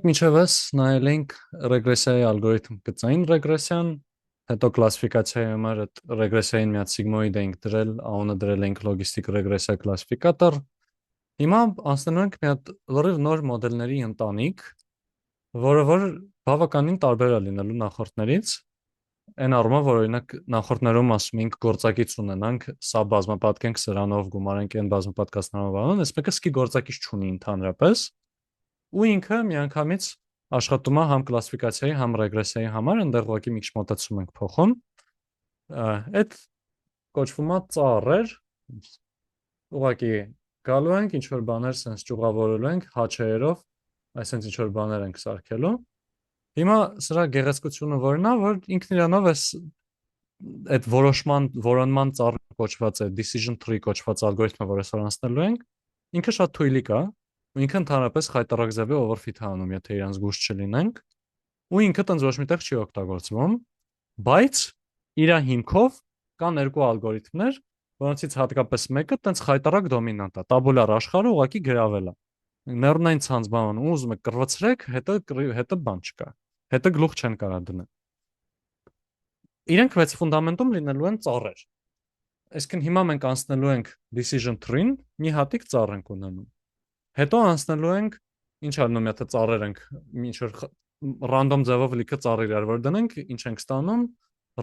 Մինչևս նայել ենք ռեգրեսիայի ալգորիթմ գծային ռեգրեսիան, հետո կլասիֆիկացիայի համար այդ ռեգրեսիային միած սիգմոիդ ենք դրել, անունը դրել ենք լոգիստիկ ռեգրեսիա կլասիֆիկատոր։ Հիմա անցնելու ենք մի հատ լրիվ նոր մոդելների ընտանիք, որը որ բավականին տարբեր է լինելու նախորդներից։ Այն առումով, որ օրինակ նախորդներում ասում ենք գործակից ունենանք, սա բազմապատկենք սրանով գումարենք այն բազմապատկասներով բանան, այս մեկը սկի գործակից չունի ընդհանրապես, ու ինքը միանգամից աշխատում է համ կլասիֆիկացիայի, համ ռեգրեսիայի համար, այնտեղ ուղղակի մի քիչ մոտեցում ենք փոխում։ Այդ կոչվում է ծառեր, ուղղակի գալու ենք, ինչ որ բաներ sense ճյուղավորելու ենք հաչերով, այսինքն ինչ որ բաներ ենք սարքելու։ Հիմա սրա գեղեցկությունը որն է, որ ինքն իրանով այդ որոնման ծառ կոչված է decision tree կոչված ալգորիթմը, որ այսօր անցնելու ենք, ինքը շատ թույլիկ է, ու ինքը ընդհանրապես խայտառակ ձևի overfit է անում, եթե իրանց զգուշ չլինենք, ու ինքը տենց ոչ միտեղ չի օգտագործվում, բայց իր հիմքով կան երկու ալգորիթմներ, որոնցից հատկապես մեկը տենց խայտառակ դոմինանտ է, տաբուլար աշխարհը ուղղակի գրավել է։ Նեռնային ցանցման ուզում եք կրվացրեք, հետը բան չկա, հետը գլուխ չեն կարա դնել։ Իրենք վեց ֆունդամենտում լինելու են ծառեր։ Այսինքն հիմա մենք անցնելու ենք decision tree-ին, մի հատիկ ծառ ենք ունենում։ Հետո անցնելու ենք, ինչ անում, եթե ծառեր ենք, ինչ որ random ձևով լիքը ծառեր իրար որ դնենք, ինչ ենք ստանում,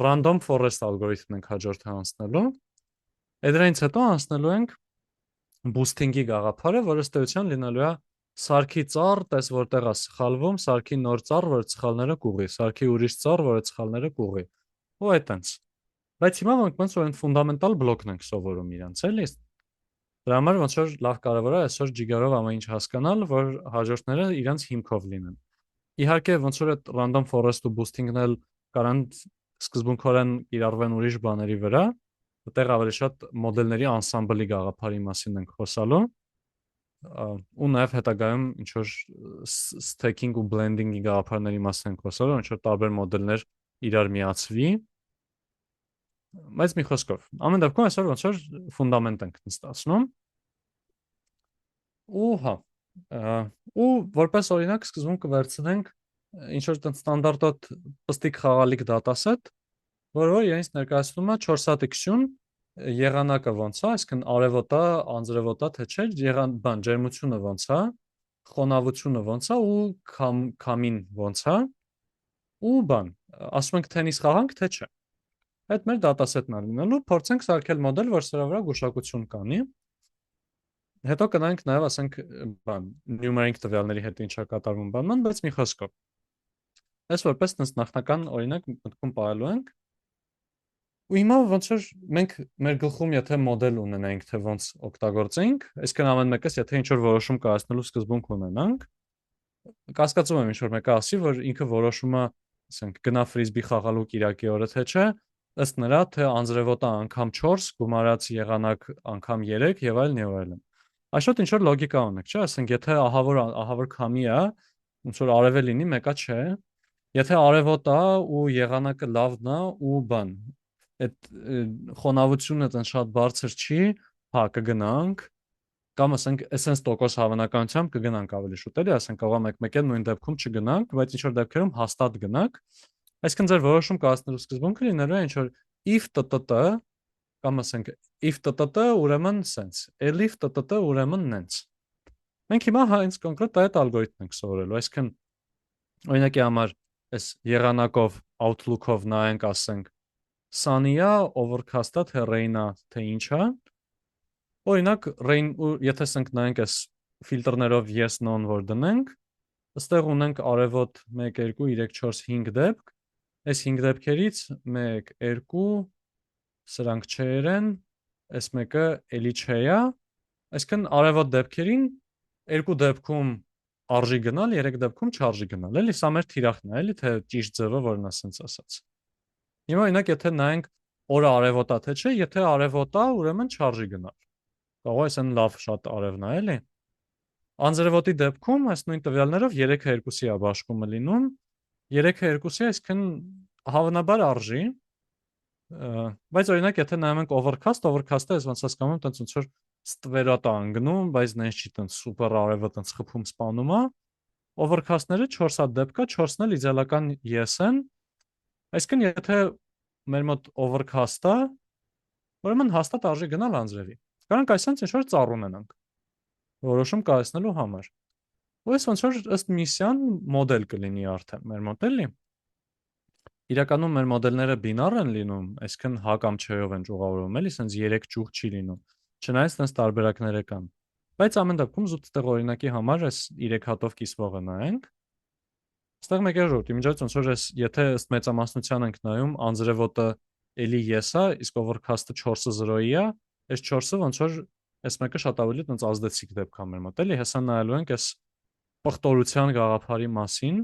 random forest ալգորիթմն ենք հաջորդը անցնելու։ Դրանից հետո անցնելու ենք boosting-ի գաղափարը, որը ըստ էության լինելու է սարքի ծառ, տես որտեղ է սխալվում, սարքի նոր ծառ, որը սխալները կուղի, սարքի ուրիշ ծառ, որը սխալները կուղի։ Ու այտենց։ Բայց հիմա մենք ոնց որ այն ֆունդամենտալ բլոկն ենք սովորում իրանց, էլի։ Դրա համար ոնց որ լավ կարևոր է այսօր ջիգարով ամեն ինչ հասկանալ, որ հաջորդները իրանց հիմքով լինեն։ Իհարկե ոնց որ այդ random forest ու boosting-ն էլ կարան սկզբունքորեն կիրառվեն ուրիշ բաների վրա, այդտեղ ավելի շատ մոդելների անսամբլի գաղափարի մասին ենք խոսալու, ու նաև հետագայում ինչ որ stacking ու blending-ի գաղափարների մասին ենք խոսալու, ինչ որ տարբեր մոդելներ իրար միացվի, բայց մի խոսքով, ամեն դեպքում այսօր ոնց որ ֆունդամենտ ենք նստացնում։ Ու հա, ու որպես օրինակ սկզբում կվերցնենք ինչ որ տենց ստանդարտոտ պստիկ խաղալիք դատասետ, որը իրենից ներկայացնում է 4 հատ x-յուն, եղանակը ոնց է, այսինքն արևոտ է, անձրևոտ է, թե չէ, ջերմությունը ոնց է, խոնավությունը ոնց է ու քամին ոնց է, ու ասում ենք թենիս խաղանք, թե չէ։ Այդ մեր դատասետն է լինելու, փորձենք սարքել մոդել, որ սրա վրա գուշակություն կանի։ Հետո կնայենք նաև, ասենք, numeric տվյալների հետ ինչա կատարվում բանման, բայց մի խոսքով։ Այս որպես նախնական օրինակ մտքում պահելու ենք։ Ու հիմա ոնց որ մենք մեր գլխում եթե մոդել ունենայինք, թե ոնց օգտագործենք, այսինքն ամեն մեկս եթե ինչ որ որոշում կայացնելու սկզբունք ունենանք, կասկածում եմ ինչ որ մեկը ասի, որ ինքը որոշումը, ասենք, գնա ֆրիզբի խաղալու Կիրակի օրը թե չէ, ըստ նրա թե անձրևոտը անգամ 4, գումարած եղանակ անգամ 3 եւ այլն եւ այլն։ Այսօր ինչ որ լոգիկա ունենք, չէ՞, ասենք եթե ահավոր քամի է, ոնց որ արևը լինի, մեկա չէ։ Եթե արևոտ է ու եղանակը լավն է ու այդ խոնավությունը այդքան շատ բարձր չի, հա կգնանք, կամ ասենք essence տոկոս հավանականությամբ կգնանք ավելի շուտ, էլի, ասենք կարող է մեկ-մեկ էլ նույն դեպքում չգնանք, բայց ինչ որ դեպքերում հաստատ գնանք։ Այսինքն ձեր որոշում կայացնելու սկզբունքը լինելու է ինչ որ if ttt կամ ասենք if ttt ուրեմն sense, elif ttt ուրեմն nence։ Մենք հիմա հենց կոնկրետ այդ ալգորիթմն ենք սովորելու, այսինքն օրինակի համար այս եղանակով outlook-ով նայենք, ասենք sunny-ա, overcast-ա, թե rain-ա, թե ինչ-ա։ Օրինակ rain ու եթե ասենք նայենք այս ֆիլտրներով yes no-ն որ դնենք, այստեղ ունենք արևոտ 1 2 3 4 5 դեպք, այս 5 դեպքերից 1 2 սրանք չեր են, այս մեկը էլի չէ է, այսինքն արևոտ դեպքերին 2 դեպքում արժի գնալ, 3 դեպքում չարժի գնալ, էլի սա մեր թիրախն է, էլի թե ճիշտ ձևը որն է ասենց ասած։ Հիմա օրինակ եթե նայենք օրը արևոտ է թե չէ, եթե արևոտ է, ուրեմն չարժի գնալ։ Կարող է ասեն լավ շատ արևն է, էլի։ Անձրևոտի դեպքում այս նույն տվյալներով 3-ը 2-ի է բաշխումը լինում, 3-ը 2-ի, այսինքն հավանաբար արժի, բայց օրինակ եթե նայում ենք overcast-ը ես ոնց հասկանում եմ, տենց ոնց որ ստվերատ է անգնում, բայց նենց չի տենց սուպեր արևը տենց խփում սպանում է, overcast-ները 4 հատ դեպք կա, 4-ն էլ իդեալական yes են։ Այսինքն եթե մեր մոտ overcast-ը, ուրեմն հաստատ արժի գնալ անձրևի։ Կարանք այսինքն ինչ որ ծառ ունենանք որոշում կայացնելու համար։ Ու այս ոնց որ ըստ միսիան մոդել կլինի արդեն մեր մոտ էլի։ Իրականում մեր մոդելները բինար են լինում, այսինքն հա կամ չէով են ճյուղավորվում, էլի, ասենց 3 ճյուղ չի լինում։ Չնայած այնպես տարբերակներ կան։ Բայց ամեն դեպքում զուտ տեղ օրինակի համար այս 3 հատով կիսվողը նայենք։ Այստեղ մեկ է ժողովրդի միջոց ոնց որ այս եթե ըստ մեծամասնության ենք նայում, անձրևոտը էլի yes է, իսկ overcast-ը 4-ը 0-ի է, այս 4-ը ոնց որ այս մեկը շատ ավելի տենց ազդեցիկ դեպք է մեր մոտ, էլի, հեսա նայելու ենք այս պղտորության գաղափարի մասին,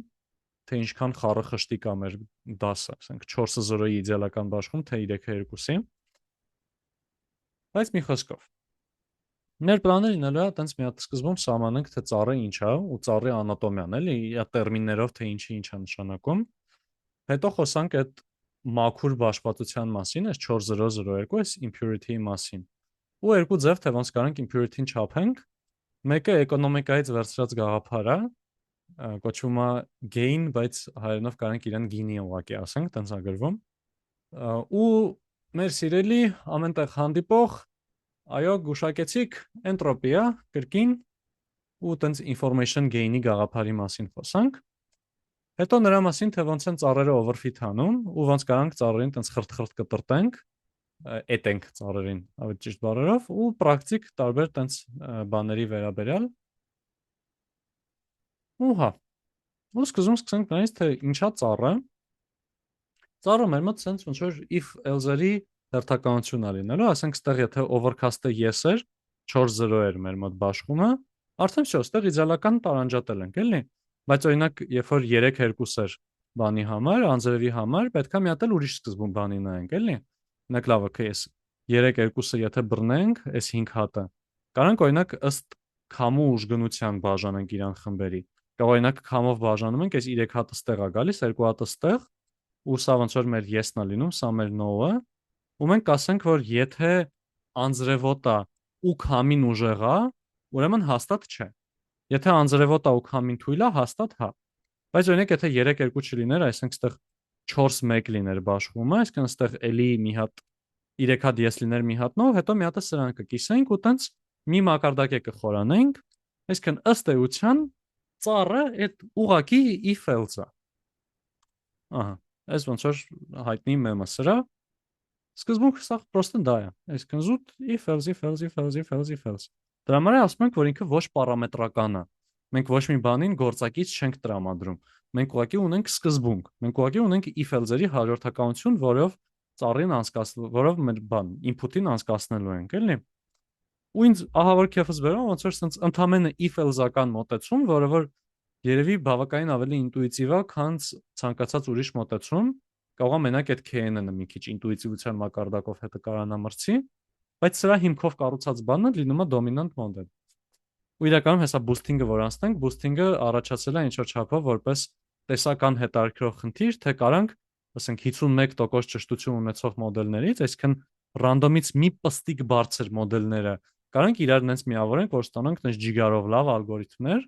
թե ինչքան խառը խշտի կա մեր դասը, ասենք 4-ը 0-ի իդեալական բաշխում, թե 3-ը 2-ի։ Բայց մի խոսքով մեր պլանը լինելու է տենց մի հատ սկզբում սահմանենք թե ծառը ինչ է ու ծառի անատոմիան, էլի, իր տերմիններով թե ինչի ինչ է նշանակում։ Հետո խոսանք այդ մաքուր բաշխվածության մասին, այս 4002, այս impurity-ի մասին։ Ու երկու ձև թե ոնց կարանք impurity-ին չափենք։ Մեկը էկոնոմիկայից վերցրած գաղափար է, կոչվում է gain, բայց հայերենով կարանք իրեն գինի ուղղակի ասենք, տենց ագրվում։ Ու մեր սիրելի ամենտեղ հանդիպող, այո, գուշակեցիք էնտրոպիա, կրկին ու տենց information gain-ի գաղափարի մասին խոսանք։ Հետո նրա մասին թե ոնց են ծառերը overfit անում ու ոնց կարանք ծառերին տենց խրտ-խրտ կտրտենք, էտենք ծառերին, ավելի ճիշտ բառերով, ու պրակտիկ տարբեր տենց բաների վերաբերյալ։ Ու հա, ու սկզբում սկսենք նայից թե ինչա ծառը։ Ծառը մեր մոտ sense ոնց որ if else-երի հերթականություն է լինելու, ասենք ստեղ եթե overcast-ը yes էր, 4-0 էր մեր մոտ բաշխումը, արդեն всё, ստեղ իդեալական տարանջատել ենք, էլի։ Բայց օրինակ, երբ որ 3-2 էր բանի համար, անձրևի համար, պետքա մի հատ էլ ուրիշ սկզբում բանի նայենք, էլի։ Նեք լավ, okay, էս 3-2-ը եթե բռնենք, այս 5 հատը, կարանք օրինակ ըստ քամու ուժգնության բաժանենք իրան խմբերի։ Կարող օրինակ քամով բաժանում ենք, այս 3 հատը ստեղ է գալիս, 2 հատը ստեղ, ու սա ոնց որ մեր yes-ն է լինում, սա մեր no-ը, ու մենք ասենք, որ եթե անձրևոտը ու քամին ուժեղ է, ուրեմն հաստատ չէ։ Եթե անձրևոտը ու քամին թույլ է, հաստատ հա։ Բայց օրինակ եթե 3-2 չլիներ, այսինքն ստեղ 4-1 լիներ բաշխումը, այսինքն ստեղ էլի մի հատ 3 հատ yes լիներ, մի հատ no, հետո մի հատը սրան կկիսենք ու տենց մի մակարդակ է կխորանենք, այսինքն ըստ էության ծառը այդ ուղակի if else-ը։ Ահա, այս ոնց որ հայտնի մեմը սրա։ Սկզբում սա պրոստը դա է։ Այսինքն զուտ if else, if else, if else, if else, if else։ Դրա համար ասում ենք, որ ինքը ոչ պարամետրական է։ Մենք ոչ մի բանին գործակից չենք տրամադրում։ Մենք ուղղակի ունենք սկզբունք։ Մենք ուղղակի ունենք if else-երի հաջորդականություն, որով ծառին որով մեր բան input-ին անցկացնելու ենք, էլի։ Ու ինձ ահա որ քեֆս բերում ոնց որ sense ընդամենը if else-ական մոտեցում, որը որ երևի բավականին ավելի ինտուիտիվ է, քան ցանկացած ուրիշ մոտեցում, կարող է մենակ այդ KNN-ը մի քիչ ինտուիտիվության մակարդակով հետը կարանամրցի, բայց սրա հիմքով կառուցած բանը լինում է դոմինանտ մոդել։ Ու իրականում հեսա boosting-ը որ անցնենք, boosting-ը առաջացել է ինչ որ չափով որպես տեսական հետաքրքրող խնդիր, թե կարանք, ասենք 51% ճշտություն ունեցող մոդելներից, այսինքն ռանդոմից մի պստիկ բարձր մոդելները կարանք իրար նենց միավորենք, որ ստանանք նենց ջիգարով լավ ալգորիթմներ,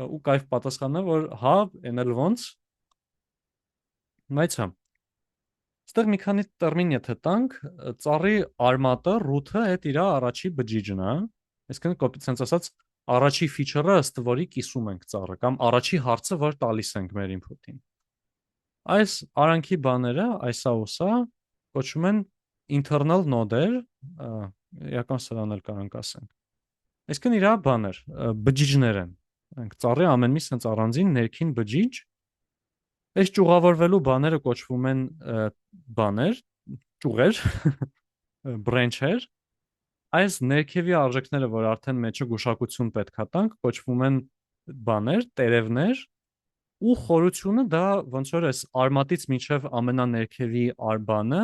ու կայֆ պատասխանն է, որ հա, այն էլ ոնց։ Բայց հա։ Ստեղ մի քանի տերմին եթե տանք, ծառի արմատը, root-ը այդ իր առաջի բջիջն է, այսինքն կոպիտ sense ասած, առաջի feature-ը ըստ որի կիսում ենք ծառը, կամ առաջի հարցը, որ տալիս ենք մեր input-ին։ Այս արանքի բաները, այսա ու սա, կոչվում են internal node-եր, իրական սրանն էլ կարանք ասենք։ Այսինքն իրա բաներ, բջիջներ են։ Ենք ծառի ամեն մի sense առանձին ներքին բջիջ։ Այս ճյուղավորվելու բաները կոչվում են բաներ, ճյուղեր, branch-եր։ Այս ներքևի արժեքները, որ արդեն մեջը գուշակություն պետքա տանք, կոչվում են բաներ, տերևներ, ու խորությունը դա ոնց որ էս արմատից միջև ամենաներքևի արբանը,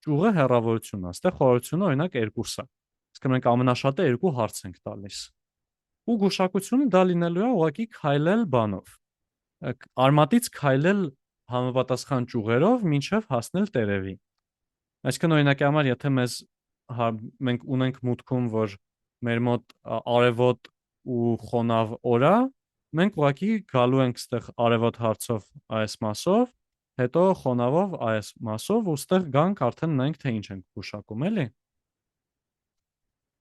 ճյուղը հեռավորությունն է։ Այստեղ խորությունը օրինակ 2-ը։ Իսկ մենք ամենաշատը 2 հարց ենք տալիս։ Ու գուշակությունը դա լինելու է ուղղակի քայլել բանով։ Արմատից քայլել համապատասխան ճյուղերով մինչև հասնել տերևի։ Այսինքն օրինակի համար, եթե մենք ունենք մուտքում, որ մեր մոտ արևոտ ու խոնավ օր է, մենք ուղղակի գալու ենք այստեղ արևոտ հարցով այս մասով, հետո խոնավով այս մասով ու այստեղ գանք արդեն նայենք թե ինչ ենք գուշակում, էլի։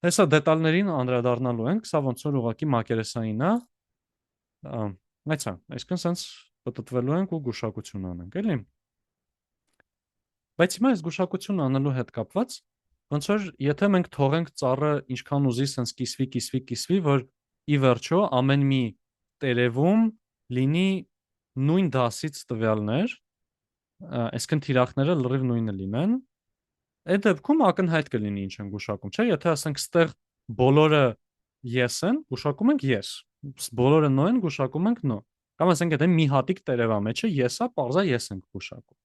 Հեսա դետալներին անդրադառնալու ենք, սա ոնց որ ուղղակի մակերեսային է, այցա, այսքան սենց պտտվելու ենք ու գուշակություն անենք, էլի։ Բայց հիմա այս գուշակություն անելու հետ կապված, ոնց որ եթե մենք թողենք ծառը ինչքան ուզի սենց կիսվի, որ ի վերջո ամեն մի տերևում լինի նույն դասից տվյալներ, այսքան թիրախները լրիվ նույնը լինեն, այդ դեպքում ակնհայտ կլինի ինչ են գուշակում, չէ՞, եթե ասենք ստեղ բոլորը yes են, գուշակում ենք yes, բոլորը no են, գուշակում ենք no, կամ ասենք եթե մի հատիկ տերևա մեջը yes-ա, պարզա yes ենք գուշակում։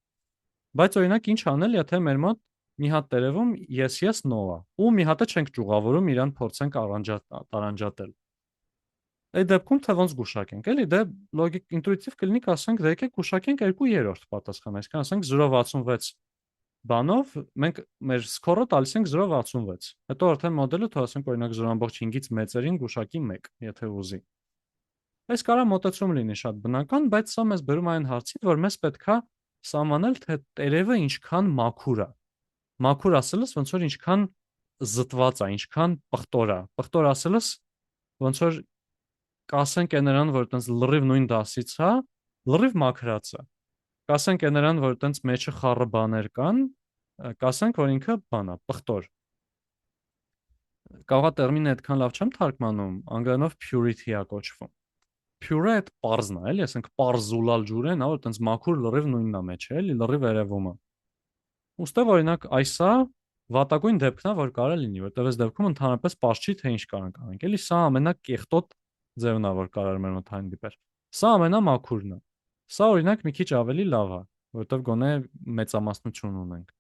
Բայց օրինակ ինչ անել, եթե մեր մոտ մի հատ տերևում yes no-ա, ու մի հատը չենք ճյուղավորում, իրան փորձենք տարանջատել։ Այդ դեպքում թե ոնց գուշակենք, էլի դե լոգիկ ինտուիտիվ կլինի ասենք դե եկեք գուշակենք 2/3 պատասխան, այսինքն ասենք 0.66 բանով մենք մեր score-ը տալիս ենք 0.66։ Հետո արդեն մոդելը թող ասենք օրինակ 0.5-ից մեծերին գուշակի 1, եթե ուզի։ Այս կարա մոտեցում լինի շատ բնական, բայց սա մեզ բերում այն հարցին, որ մեզ պետքա սահմանել թե տերևը ինչքան մաքուր է։ Մաքուր ասելս ոնց որ ինչքան զտված է, ինչքան պղտոր է։ Պղտոր ասելս ոնց որ կասենք նրան, որ այտենց լրիվ նույն դասից է, լրիվ մաքրած է։ Կասենք նրան, որ այտենց մեջը խառը բաներ կան, կասենք, որ ինքը բան է, պղտոր։ Կարողա տերմինը այդքան լավ չեմ թարգմանում, անգլերենով purity է կոչվում։ Pure այդ պարզն է, էլի, ասենք պարզ զուլալ ջուրեն, որ այտենց մաքուր լրիվ նույնն է մեջ, էլի, լրիվ երևում է։ Ոստեղ օրինակ այսա վատագույն դեպքն է, որ կարող լինի, որտեղ այս դեպքում ընդհանրապես պարզ չի թե ինչ կարող անենք, էլի, սա ամենակեղտոտ ձևն է, որ կարող մեր մոտ այն դիպեր։ Սա ամենամաքուրն է։ Սա օրինակ մի քիչ ավելի լավ է, որտեղ գոնե մեծամասնություն ունենք։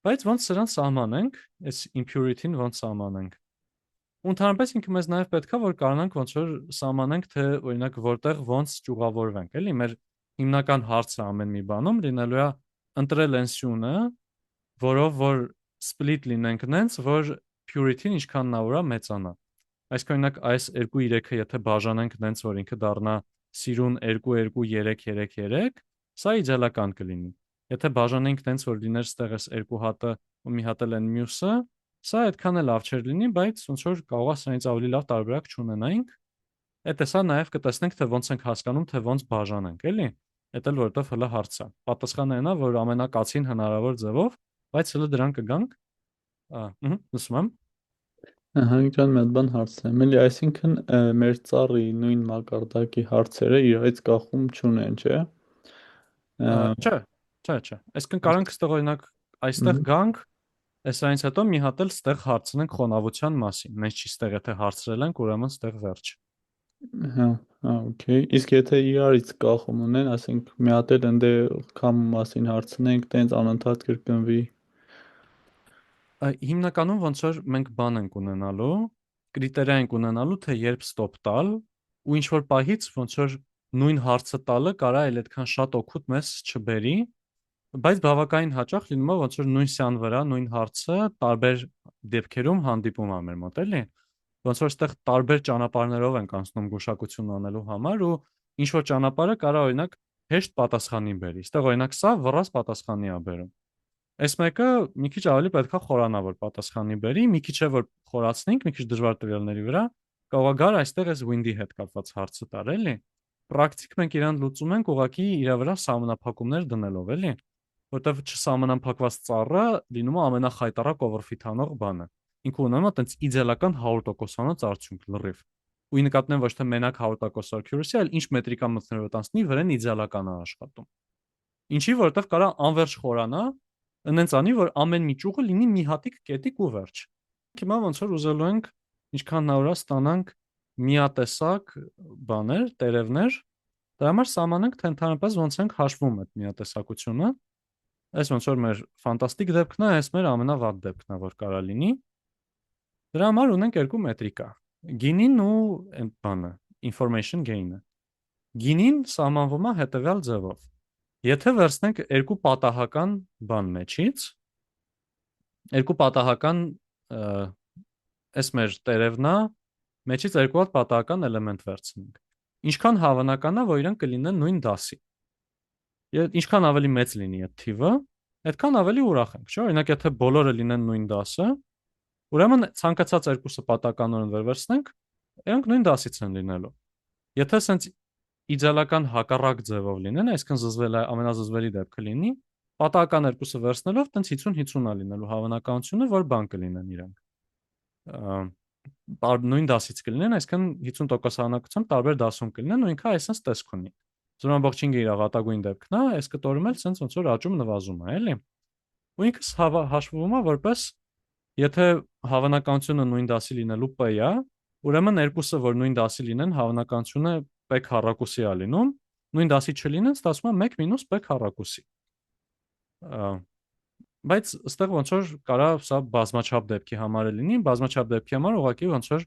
Բայց ոնց սրան սահմանենք, այս impurity-ն ոնց սահմանենք։ Ընդհանրապես ինքը մեզ նաև պետքա որ կարողանանք ոնց որ սահմանենք թե օրինակ որտեղ ոնց ճյուղավորվենք, էլի մեր հիմնական հարցը ամեն մի բանում լինելու է ընտրել այն սյունը, որով որ split լինենք նենց, որ purity-ն ինչքան նա ուրա մեծանա։ Այսինքն օրինակ այս 2-3-ը եթե բաժանենք նենց, որ ինքը դառնա սիրուն 2-2-3-3-3, սա իդեալական կլինի։ Եթե բաժանենք նենց, որ լիներ ստեղ այս 2 հատը ու մի հատ էլ են մյուսը, սա այդքան էլ լավ չէր լինի, բայց ոնց որ կարող է սրանից ավելի լավ տարբերակ չունենայինք։ Այդ էսա նաև կտեսնենք թե ոնց ենք հասկանում, թե ոնց բաժանենք, էլի։ Էդ էլ որտեվ հələ հարց է։ Պատասխանը այն է, որ ամենակացին հնարավոր ձևով, բայց հələ դրան կգանք։ Լսում եմ։ Ահա, ջան, մի հատ բան հարցնեմ, էլի, այսինքն մեր ծառի նույն մակարդակի հարցերը իրարից կախում չունեն, չէ՞։ Չէ, չէ։ Այսինքն կարանք ստեղ օրինակ այստեղ գանք, այսայից հետո մի հատ էլ ստեղ հարցնենք խոնավության մասին։ Մենք չի ստեղ եթե հարցրել ենք, ուրեմն ստեղ վերջ։ Հա, օքեյ։ Իսկ եթե իրարից կախում ունեն, ասենք մի հատ էլ ընդ քամու մասին հարցնենք, տենց անընդհատ կրկնվի։ Հիմնականում ոնց որ մենք բան ենք ունենալու, կրիտերիա ենք ունենալու, թե երբ ստոպ տալ, ու ինչ որ պահից ոնց որ նույն հարցը տալը կարա այլ այդքան շատ օգուտ մեզ չբերի, բայց բավականին հաճախ լինում է ոնց որ նույն սյան վրա նույն հարցը տարբեր դեպքերում հանդիպում է մեր մոտ, էլի։ Ոնց որ այդտեղ տարբեր ճանապարհներով ենք անցնում գուշակություն անելու համար ու ինչ որ ճանապարհը կարա օրինակ հեշտ պատասխանի բերի։ Այստեղ օրինակ սա վռած պատասխանի է բերում։ Այս մեկը մի քիչ ավելի պետքա խորանա որ պատասխանի բերի, մի քիչ է որ խորացնենք, մի քիչ դժվար տվյալների վրա, կարող է գար այստեղ այս wind-ի հետ կապված հարցը տար, էլի։ Պրակտիկ մենք իրան լուծում ենք ուղղակի իր վրա սահմանափակումներ դնելով, էլի, որտեվ չսահմանափակված ծառը լինում է ամենախայտառակ overfit անող բանը։ Ինքը ունենում է տենց իդեալական 100%-անոց արդյունք լրիվ։ Ու ի նկատի ունեմ ոչ թե մենակ 100% accuracy, այլ ինչ մետրիկա մտներով տանցնի, վրան իդեալական է աշխատում։ Ինչի որտեվ կարա անverջ խորանա, ընենց անի, որ ամեն մի ճյուղը լինի մի հատիկ կետիկ ու վերջ։ Հիմա ոնց որ ուզելու ենք ինչքան հնարավոր ստանանք միատեսակ բաներ, տերևներ, դրա համար սահմանենք թե ընդհանրապես ոնց ենք հաշվում այդ միատեսակությունը։ Այս ոնց որ մեր ֆանտաստիկ դեպքն է, այս մեր ամենավատ դեպքն է, որ կարա լինի։ Դրա համար ունենք երկու մետրիկա՝ գինին ու այդ բանը, information gain-ը։ Գինին սահմանվում է հետևյալ ձևով։ Եթե վերցնենք երկու պատահական բան մեջից, երկու պատահական այս մեր տերևնա մեջից երկու հատ պատահական էլեմենտ վերցնենք։ ինչքան հավանական է, որ իրանք կլինեն նույն դասի։ Ինչքան ավելի մեծ լինի այդ թիվը, այդքան ավելի ուրախ ենք, չէ՞։ Օրինակ, եթե բոլորը լինեն նույն դասը, ուրեմն ցանկացած երկուսը պատականորեն վերցնենք, իրանք նույն դասից են լինելու։ Եթե սենց իդեալական հակառակ ձևով լինեն, այսինքն ամենազզվելի դեպքը լինի, պատահական երկուսը վերցնելով, տենց 50-50 է լինելու հավանականությունը, որ բան կլինեն իրանք։ Նույն դասից կլինեն, այսինքն 50% հավանականությամբ տարբեր դասում կլինեն, ու ինքը այսպես տեսք ունի։ Զորամբողջին իր վատագույն դեպքն է, այս կտորում էլ սենց ոնց որ աճում նվազում է, էլի։ Ու ինքս հաշվում է որպես եթե հավանականությունը նույն դասի լինելու p է, ուրեմն երկուսը որ նույն դասի լինեն, հավանականությունը p քառակուսի է լինում, նույն դասի չլինեն, ստացվում է 1 - p քառակուսի։ Բայց այստեղ ոնց որ կարա սա բազմաչափ դեպքի համար լինի, բազմաչափ դեպքի համար ուղղակի ոնց որ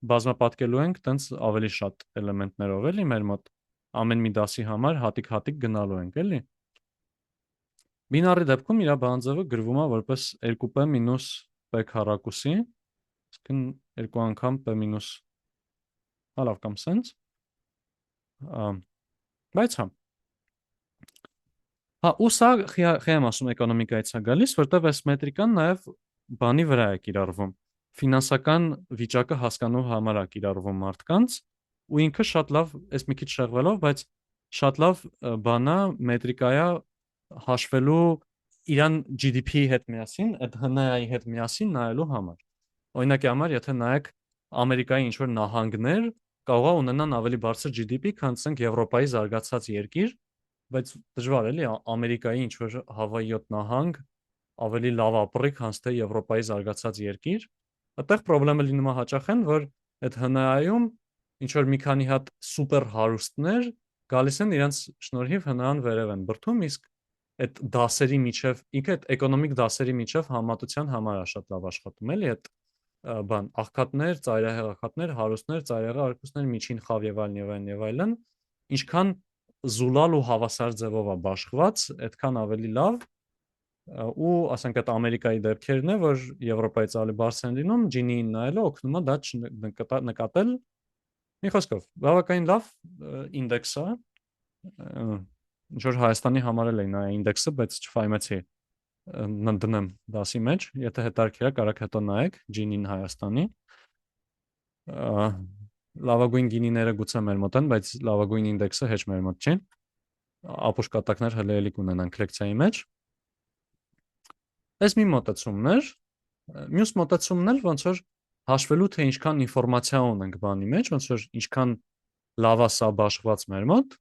բազմապատկելու ենք տենց ավելի շատ էլեմենտներով էլի մեր մոտ ամեն մի դասի համար հատիկ-հատիկ գնալու ենք, էլի։ Բինարի դեպքում իր բանաձևը գրվում է որպես 2p - p քառակուսի, այսինքն 2 անգամ p մինուս լավ կամ սենց։ Բայց հա։ Հա, ու սա խեմ ասում էկոնոմիկայից է գալիս, որտեղ այս մետրիկան նաև բանի վրա է կիրառվում։ Ֆինանսական վիճակը հասկանալու համար է կիրառվում մարդկանց, ու ինքը շատ լավ, այս մի քիչ շեղվելով, բայց շատ լավ բան է, մետրիկա է հաշվելու իրան GDP-ի հետ միասին, այդ ՀՆԱ-ի հետ միասին նայելու համար։ Օրինակի համար, եթե նայեք Ամերիկայի ինչ-որ նահանգներ, կարող է ունենան ավելի բարձր GDP, քան ասենք Եվրոպայի զարգացած երկիր, բայց դժվար էլի Ամերիկայի ինչ-որ Հավայի 7 նահանգ ավելի լավ ապրի, քան թե Եվրոպայի զարգացած երկիր։ Այդտեղ խնդրեմը լինում է հաճախ են, որ այդ ՀՆԱ-ում ինչ-որ մի քանի հատ սուպեր հարուստներ գալիս են իրենց շնորհիվ ՀՆԱ-ն վերև են բրդում, իսկ այդ դասերի միջև, ինքը այդ էկոնոմիկ դասերի միջև համատության համար է շատ լավ աշխատում, էլի այդ բան, աղքատներ, ծայրահեղ աղքատներ, հարուստներ, ծայրահեղ հարուստներ, միջին խավ եւ այլն եւ այլն եւ այլն, ինչքան զուլալ ու հավասար ձևով է բաշխված, այդքան ավելի լավ, ու ասենք այդ Ամերիկայի դեպքերն է, որ Եվրոպայից ավելի բարձր են լինում, Gini-ին նայելը օգնում է դա նկատել։ Մի խոսքով, բավականին լավ ինդեքս է, ինչ որ Հայաստանի համար էլ է նայ ինդեքսը, բայց չֆայմեցի դնեմ դասի մեջ, եթե հետաքրքիր է, կարաք հետո նայեք Gini-ին Հայաստանի։ Լավագույն գինիները գուցե մեր մոտ են, բայց լավագույն ինդեքսը հեչ մեր մոտ չի։ Ապուշ կատակներ հələ էլի կունենանք լեկցիայի մեջ։ Այս մի մոտեցումն էր, մյուս մոտեցումն էլ ոնց որ հաշվելու թե ինչքան ինֆորմացիա ունենք բանի մեջ, ոնց որ ինչքան լավ է սա բաշխված մեր մոտ։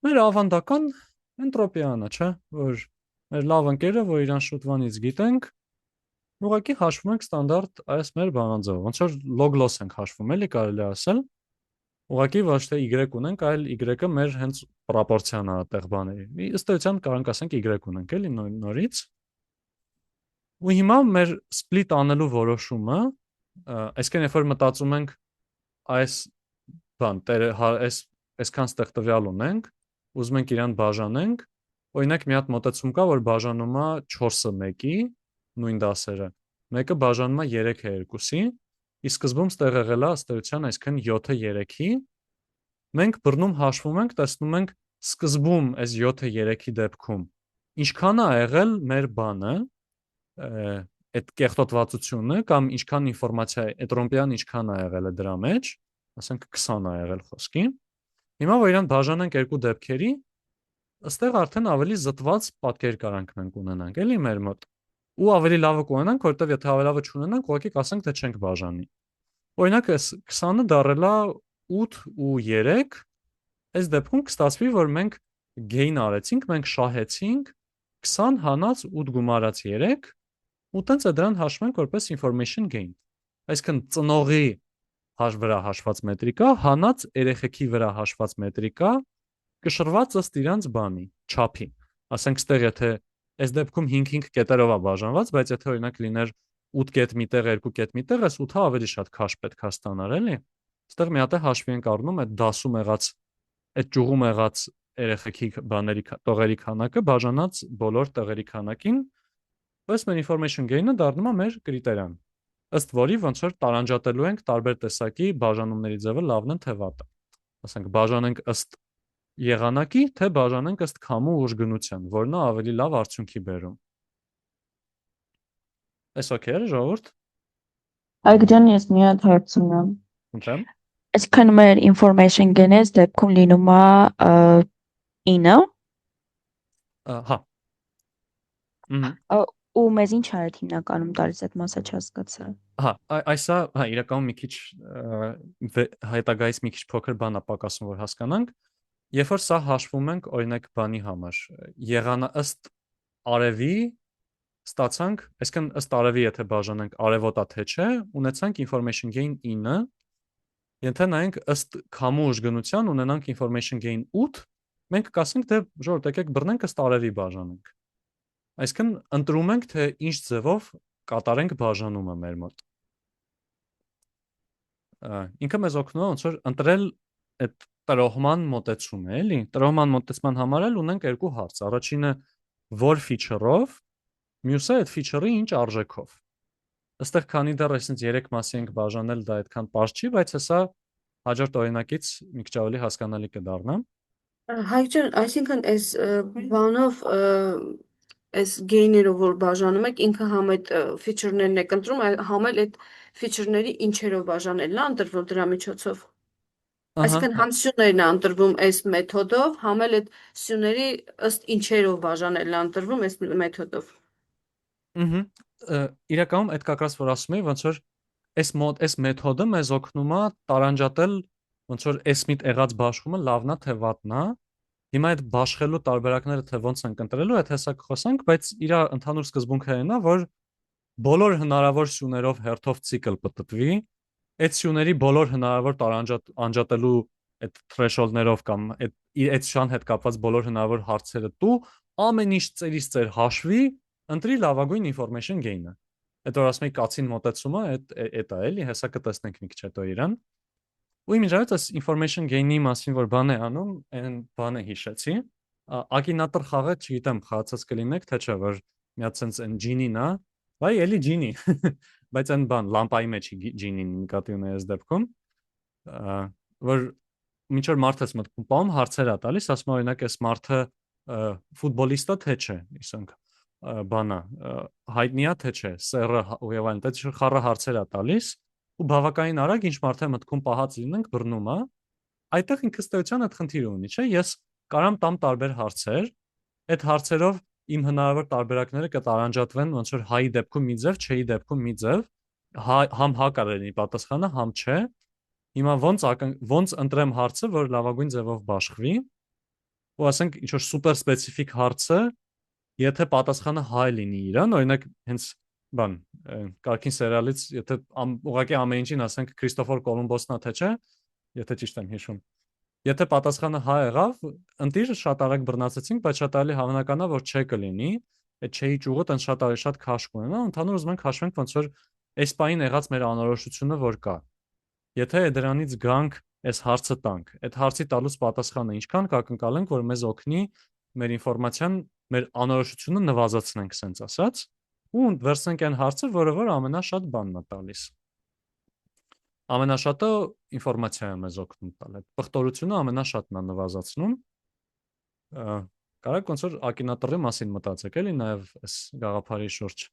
Մեր ավանդական էնտրոպիան է, չէ՞, որ մեր լավ ընկերը, որ իրան շուտվանից գիտենք, ուղղակի հաշվում ենք ստանդարտ այս մեր բանաձևով, ոնց որ log-loss ենք հաշվում, էլի կարելի ասել։ Ուղղակի ոչ թե y ունենք, այլ y-ը մեր հենց պրոպորցիան է այդտեղ բաների։ Ըստ էության կարող ենք ասենք y ունենք, էլի նորից։ Ու հիմա մեր split անելու որոշումը, այսինքն երբ որ մտածում ենք այս բան, այսքան ստեղ տվյալ ունենք, ուզում ենք իրան բաժանենք, օրինակ մի հատ մոտեցում կա, որ բաժանում է 4-ը 1-ի, նույն դասերը, մեկը բաժանում է 3-ը 2-ի, իսկ սկզբում ստեղ եղել է ըստ էության այսքան 7-ը 3-ի, մենք բռնում հաշվում ենք, տեսնում ենք սկզբում այս 7-ը 3-ի դեպքում ինչքան է եղել մեր բանը, այդ կեղտոտվածությունը կամ ինչքան ինֆորմացիա է, այդ ռոմպյան ինչքան է եղել է դրա մեջ, ասենք 20 է եղել խոսքի։ Հիմա որ իրան բաժանենք երկու դեպքերի, ըստեղ արդեն ավելի զտված պատկեր կարանք մենք ունենանք, էլի մեր մոտ։ Ու ավելի լավը կունենանք, որովհետև եթե ավելի լավը չունենանք, ուղղակի կասենք թե չենք բաժանի։ Օրինակ այս 20-ը դառել է 8 ու 3, այս դեպքում կստացվի, որ մենք gain արեցինք, մենք շահեցինք 20 հանած 8 գումարած 3, ու տենց է դրան հաշվում ենք որպես information gain։ Այսինքն ծնողի վրա հաշված մետրիկա, հանած երեխեքի վրա հաշված մետրիկա, կշռված ըստ իրանց բանի, չափի։ Ասենք ստեղ եթե այս դեպքում 5-5 կետերով է բաժանված, բայց եթե օրինակ լիներ 8 կետ միտեղ, 2 կետ միտեղ, այս 8-ը ավելի շատ քաշ պետք է ստանար, էլի։ Ստեղ մի հատ է հաշվի ենք առնում այդ դասում եղած, այդ ճյուղում եղած երեխեքի բաների տողերի քանակը բաժանած բոլոր տողերի քանակին, ըստ մեր information gain-ը դառնում է մեր կրիտերիան։ Ըստ որի ոնց որ տարանջատելու ենք տարբեր տեսակի բաժանումների ձևը լավն են թե վատը։ ասենք բաժանենք ըստ եղանակի, թե բաժանենք ըստ քամու ուժգնության, որն է ավելի լավ արդյունքի բերում։ Այս օքեյ է, ժողովուրդ։ Այգդյան ես մի հատ հարց ունեմ։ Ընտրեմ։ Այսքան մեր information գնես դեպքում լինում է 9 Հա։ ու մեզ ինչ է այդ հիմնականում տալիս այդ մասը չհասկացա։ Հա, այսա, հա, իրականում մի քիչ հայտագայից մի քիչ փոքր բան է պակասում, որ հասկանանք։ Երբ որ սա հաշվում ենք, օրինակ բանի համար, ըստ արևի ստացանք, այսինքն ըստ արևի եթե բաժանենք արևոտա թե չէ, ունեցանք information gain 9, եթե նայենք ըստ քամու ուժգնության ունենանք information gain 8, մենք կասենք թե ժողովուրդ եկեք բռնենք ըստ արևի բաժանենք։ Այսինքն ընտրում ենք թե ինչ ձևով կատարենք բաժանումը մեր մոտ։ Ինքը մեզ օգնում է ոնց որ ընտրել այդ տրոհման մոտեցումը, էլի։ Տրոհման մոտեցման համար էլ ունենք երկու հարց։ Առաջինը որ feature-ով, մյուսը այդ feature-ի ինչ արժեքով։ Այստեղ քանի դեռ այսինքն 3 մասի ենք բաժանել, դա այդքան པարզ չի, բայց հեսա հաջորդ օրինակից մի քիչ ավելի հասկանալի կդառնա։ Հայջան, այսինքն այս բանով այս գեյներով որ բաժանում եք, ինքը համ այդ feature-ներն եք ընտրում, համ էլ այդ feature-ների ինչերով բաժանելն է ընտրվում դրա միջոցով։ Այսինքն համ սյուներն է ընտրվում այս մեթոդով, համ էլ այդ սյուների ըստ ինչերով բաժանելն է ընտրվում այս մեթոդով։ Իրականում այդ կակրած որ ասում եի, ոնց որ այս մեթոդը մեզ օգնում է տարանջատել ոնց որ այս միտ եղած բաշխումը լավն է թե վատն է։ Հիմա այդ բաշխելու տարբերակները թե ոնց են ընտրելու, այդ հեսա կխոսանք, բայց իր ընդհանուր սկզբունքը այն է, որ բոլոր հնարավոր սյուներով հերթով ցիկլ պատտվի, այդ սյուների բոլոր հնարավոր անջատելու այդ threshold-ներով կամ այդ շան հետ կապված բոլոր հնարավոր հարցերը դու ամեն ինչ ծերից ծեր հաշվի, ընտրի լավագույն information gain-ը։ Այդ որ ասում եի կացին մոտեցումը, այդ է էլի, հեսա կտեսնենք մի քիչ հետո իրան։ Ու իմիջիայլոց այս information gain-ի մասին որ բան է անում, այն բանը հիշեցի։ Ակինատոր խաղը, չգիտեմ, խաղացած կլինեք, թե չէ, որ մի հատ sense այն ջինին է, վայ, էլի ջինի։ Բայց այն բան լամպայի մեջ ջինին նկատի ունի այս դեպքում, որ ինչ որ մարդը մտքում պահում հարցեր է տալիս, ասում օրինակ այս մարդը ֆուտբոլիստ է թե չէ, իսենք բանա, հայտնի է թե չէ, սերը ու եւ այլն, դա խառը հարցեր է տալիս ու բավականին արագ ինչ մարդը մտքում պահած լինենք բռնում է, այդտեղ ինքը ստեյության այդ խնդիրը ունի, չէ՞, ես կարամ տամ տարբեր հարցեր, այդ հարցերով իմ հնարավոր տարբերակները կտարանջատվեն ոնց որ հայի դեպքում մի ձև, չէի դեպքում մի ձև, համ հա կարող լինի պատասխանը, համ չէ։ Հիմա ոնց ընտրեմ հարցը, որ լավագույն ձևով բաշխվի, ու ասենք ինչ որ սուպեր սպეციფიկ հարցը, եթե պատասխանը հա լինի իրան, օրինակ հենց բան, Կարքին սերիալից, եթե ուղղակի ամեն ինչին ասենք Քրիստոֆոր Կոլումբոսն է թե չէ, եթե ճիշտ եմ հիշում։ Եթե պատասխանը հա եղավ, ընտիր շատ արագ բռնացեցինք, բայց շատ ավելի հավանական է, որ չէ կլինի, այդ չէի ճյուղը տան շատ քաշ կունենա, ընդհանուր ուզում ենք հաշվենք ոնց որ այս պահին եղած մեր անորոշությունը որ կա։ Եթե դրանից գանք այս հարցը տանք, այդ հարցի տալուց պատասխանը ինչքան կակնկալենք, որ մեզ օգնի մեր ինֆորմացիան, մեր անորոշությունը նվազեցնենք, սենց ասած, ու վերցնենք այն հարցը, որը որ ամենաշատ բանն է տալիս։ Ամենաշատը ինֆորմացիա է մեզ օգնում տալ, այդ պղտորությունը ամենաշատն է նվազացնում։ Կարակ ոնց որ ակինատորի մասին մտածեք էլի նաև այս գաղափարի շուրջ։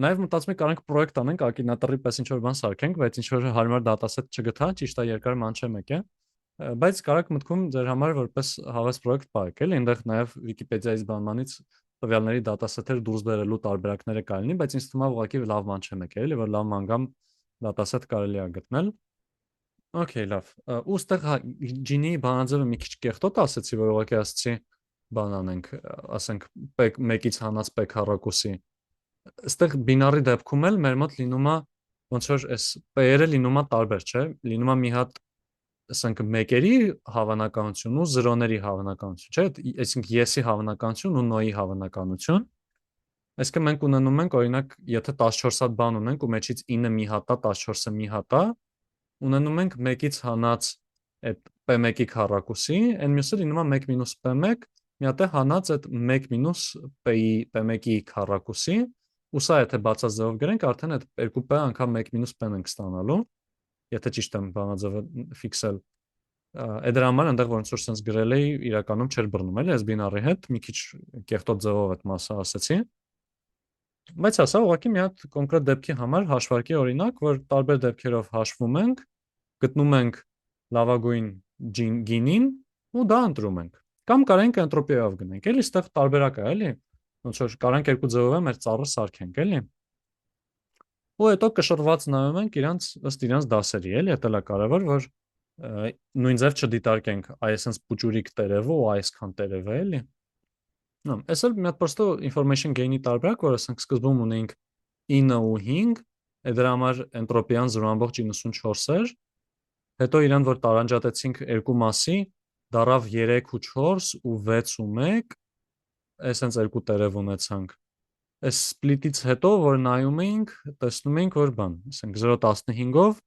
Նաև մտածում եք կարանք պրոյեկտ անենք ակինատորի պես ինչ որ բան սարքենք, բայց ինչ որ հարմար դատասետ չգտա, ճիշտ է երկար մանչե մեկ է։ Բայց կարակ մտքում ձեր համար որպես հավես պրոյեկտ պահեք էլի, այնտեղ նաև Վիկիպեդիայից բանմանից տվյալների դատասետեր դուրս բերելու տարբերակները կլինի, բայց ինձ թվում է ուղղակի լավ մանչե մեկ է էլի, որ լավ մանգամ դատասետ կարելի է գտնել։ Okay, լավ։ Ու ստեղ ջինի բանաձևը մի քիչ կեղտոտ ասեցի, որ ուղղակի ասացի բան անենք, ասենք 1-ից հանած p քառակուսի։ Ստեղ բինարի դեպքում էլ մեր մոտ լինում է ոնց որ այս p-երը լինում է տարբեր, չէ՞։ Լինում է մի հատ ասենք մեկերի հավանականություն ու զրոների հավանականություն, չէ՞։ Այսինքն yes-ի հավանականություն ու no-ի հավանականություն։ Այսինքն մենք ունենում ենք օրինակ, եթե 14 հատ բան ունենք ու մեջից 9-ը մի հատ է, 14-ը մի հատ է, ունենում ենք 1-ից հանած այդ p1-ի քառակուսի, այն մյուսը լինում է 1 մինուս p1, մի հատ է հանած այդ 1 մինուս p-ի p1-ի քառակուսի, ու սա եթե բացած ձևով գրենք, արդեն այդ 2p անգամ 1 մինուս p-ն ենք ստանալու։ եթե ճիշտ եմ բանաձևը ֆիքսել։ Այդ դրա համար այնտեղ ոնց որ sense գրել էի, իրականում չէր բռնում էլի այս բինարի հետ, մի քիչ կեղտոտ ձևով այդ մասը ասեցի։ Բայց ասա ուղղակի մի հատ կոնկրետ դեպքի համար հաշվարկի օրինակ, որ տարբեր դեպքերով հաշվում ենք, գտնում ենք լավագույն գինին ու դա ընտրում ենք։ Կամ կարանք էնտրոպիայով գնենք, էլի ստեղ տարբերակ է, էլի։ Ոնց որ կարանք երկու ձևով մեր ծառը սարքենք, էլի։ Ու հետո կշռված նայում ենք իրանց ըստ իրանց դասերի, էլի, դա էլ է կարևոր, որ նույն ձև չդիտարկենք այսպես փուճուրիկ տերևը ու այսքան տերևը, էլի։ Այս էլ մի հատ պրոստո information gain-ի տարբերակ, որ ասենք սկզբում ունեինք 9 ու 5, դրա համար էնտրոպիան 0.94 էր, հետո իրան որ տարանջատեցինք երկու մասի, դարավ 3 ու 4 ու 6 ու 1, այսպես երկու տերև ունեցանք։ Այս split-ից հետո որ նայում էինք, տեսնում էինք որ բան, ասենք 0.15-ով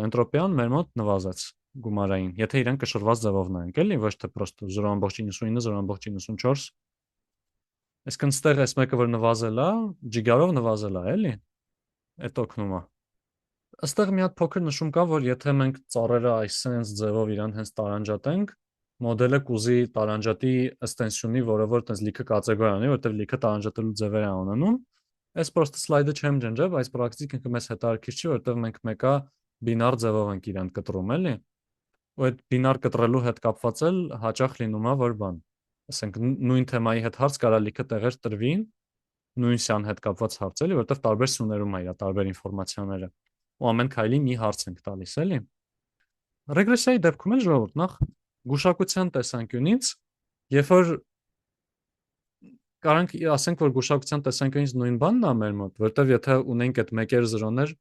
էնտրոպիան մեր մոտ նվազեց գումարային, եթե իրեն կշռված ձևով նայենք, էլի, ոչ թե պրոստո 0.99, 0.94։ Այսինքն ստեղ այս մեկը որ նվազել է, ջիգարով նվազել է, էլի։ Այդ օգնում է։ Այստեղ մի հատ փոքր նշում կա, որ եթե մենք ծառերը այսպես ձևով իրան հենց տարանջատենք, մոդելը կուզի տարանջատի էքստենսիոնի, որը որ այդպես լիքը կատեգորիա ունի, որտեղ լիքը տարանջատելու ձևեր է ունենում։ Այս պրոստը սլայդը չեմ ջնջել, բայց պրակտիկան ինքը մեզ հետաքրքիր չի, որտեղ մենք մեկը բինար ձևով ենք իրան կտրում, էլի։ Ու այդ բինար կտրելու հետ կապված էլ հաճախ լինում է որ բան։ Ասենք նույն թեմայի հետ հարց կարա լիքը տեղեր տրվին, նույն սյան հետ կապված հարց էլի, որտեղ տարբեր սյուներում է իր տարբեր ինֆորմացիաները։ Ու ամեն քայլի մի հարց ենք տալիս, էլի։ Ռեգրեսիայի դեպքում էլ ժողովուրդ նախ գուշակության տեսանկյունից, երբ որ կարանք ասենք որ գուշակության տեսանկյունից նույն բանն է մեր մոտ, որտեվ եթե ունենք այդ 1-0-ներ,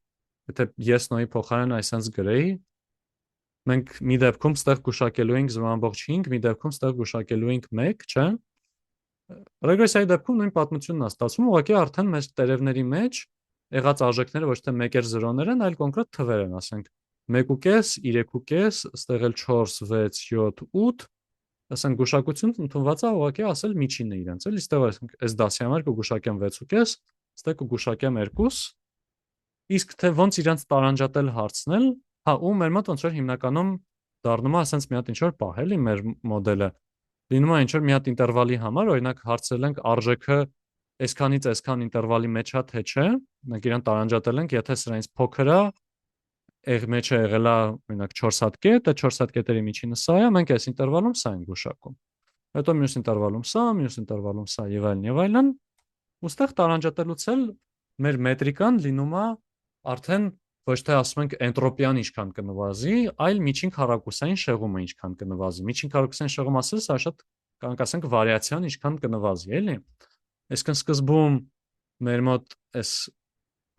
եթե ես նոյի փոխարեն այսպես գրեի, մենք մի դեպքում ստեղ գուշակելու ենք 0.5, մի դեպքում ստեղ գուշակելու ենք 1, չէ՞։ Ռեգրեսիայի դեպքում նույն պատմությունն է ստացվում, ուղղակի արդեն մեր տերևների մեջ եղած արժեքները ոչ թե 1-0-ներ են, այլ կոնկրետ թվեր են, ասենք 1.5, 3.5, ստեղ էլ 4, 6, 7, 8, ասենք գուշակությունն ընդունված է ուղղակի ասել միջինը իրենց, էլի ստեղ ասենք այս դասի համար կգուշակեմ 6.5, ստեղ կգուշակեմ 2, իսկ թե ոնց իրենց տարանջատել հարցնել, հա ու մեր մոտ ոնց որ հիմնականում դառնում է ասենց մի հատ ինչ որ պահ էլի մեր մոդելը լինում է ինչ որ մի հատ ինտերվալի համար, օրինակ հարցրել ենք արժեքը այսքանից այսքան ինտերվալի մեջ է թե չէ, մենք իրան տարանջատել ենք, եթե սրանից փոքր է, մեջը եղել է օրինակ 4 հատ կետ, այդ 4 հատ կետերի միջինը սա է, մենք այս ինտերվալում սա ենք գուշակում։ Հետո մյուս ինտերվալում սա, մյուս ինտերվալում սա եւ այլն, ուստեղ տարանջատելուց էլ մեր մետրիկան լինում է արդեն ոչ թե ասում ենք էնտրոպիան ինչքան կնվազի, այլ միջին քառակուսային շեղումը ինչքան կնվազի։ Միջին քառակուսային շեղում ասելս սա շատ կանք ասենք վարիացիան ինչքան կնվազի, էլի։ Այսինքն սկզբում մեր մոտ այս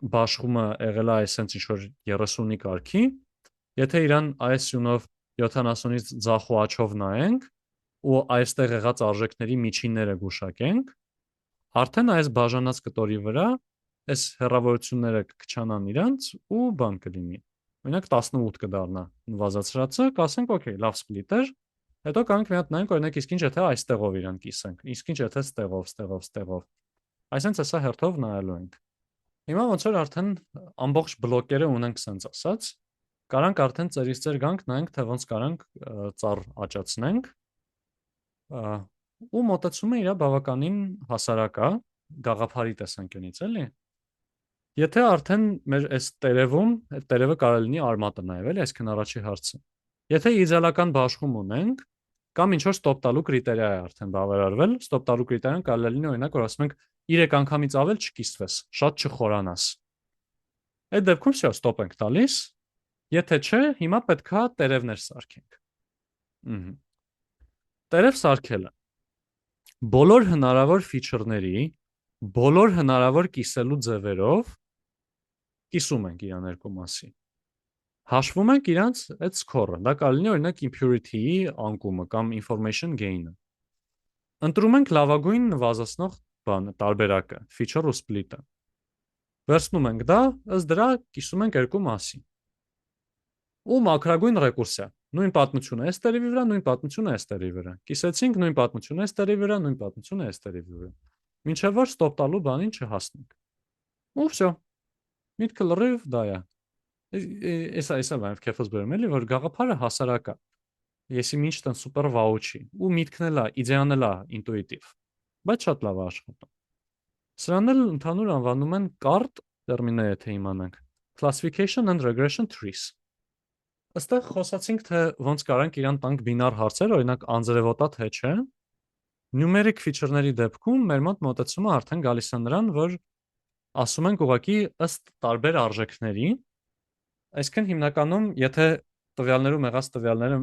բաշխումը եղել է այսպես ինչ որ 30-ի կարգի, եթե իրան այս սյունով 70-ից ձախ ու աչով նայենք ու այստեղ եղած արժեքների միջինները գուշակենք, արդեն այս բաժանած կտորի վրա այս հեռավորությունները կքչանան իրանց ու բան կլինի։ Օրինակ 18 կդառնա նվազացրածը, կասենք օքեյ, լավ սպլիտ էր, հետո կանք մի հատ նայենք օրինակ իսկ ինչ եթե այստեղով իրան կիսենք, իսկ ինչ եթե ստեղով։ Այսինքն հեսա հերթով նայելու ենք։ Հիմա ոնց որ արդեն ամբողջ բլոկերը ունենք սենց ասած, կարանք արդեն ծերից ծեր գանք նայենք թե ոնց կարանք ծառ աճացնենք։ Ու մոտեցումը իր բավականին հասարակ է գաղափարի տեսանկյունից, էլի։ Եթե արդեն մեր այս տերևում, այդ տերևը կարող լինի արմատը նաև, էլի, այսքան առաջի հարցը։ Եթե իդեալական բաշխում ունենք, կամ ինչ որ ստոպ տալու կրիտերիա է արդեն բավարարվել, ստոպ տալու կրիտերիան կարող է լինի օրինակ, որ ասում ենք 3 անգամից ավել չկիսվես, շատ չխորանաս։ Այդ դեպքում շա ստոպ ենք տալիս, եթե չէ, հիմա պետքա տերևներ սարքենք։ Տերև սարքելը բոլոր հնարավոր ֆիչերների, բոլոր հնարավոր կիսելու ձևերով կիսում ենք իրան երկու մասի։ Հաշվում ենք իրանց այդ score-ը, դա կարող լինի օրինակ impurity-ի անկումը կամ information gain-ը։ Ընտրում ենք լավագույն նվազեցնող բանը, տարբերակը, feature ու split-ը։ Վերցնում ենք դա, ըստ դրա կիսում ենք երկու մասի։ Ու մակրագույն ռեկուրսիա։ Նույն պատմությունը այս տերևի վրա, նույն պատմությունը այս տերևի վրա։ Կիսեցինք նույն պատմությունը այս տերևի վրա, նույն պատմությունը այս տերևի վրա։ Մինչև որ ստոպ տալու բանին չհասնենք։ Ու վсё։ Միտքը լրիվ դա է։ Էսա բան քեֆս բերում էլի որ գաղափարը հասարակ է։ Եսի միշտ սուպեր վաու չի ու միտքն էլա, իդեան էլա ինտուիտիվ։ Բայց շատ լավ է աշխատում։ Սրան էլ ընդհանուր անվանում են CART տերմինը եթե իմանանք։ Classification and Regression Trees։ Այստեղ խոսացինք թե ոնց կարանք իրան տանք բինար հարցեր, օրինակ անձրևոտա թե չէ։ Numeric feature-ների դեպքում մեր մոտ մոտեցումը արդեն գալիս է նրան, որ ասում ենք ուղղակի ըստ տարբեր արժեքների, այսինքն հիմնականում եթե տվյալներում եղած տվյալները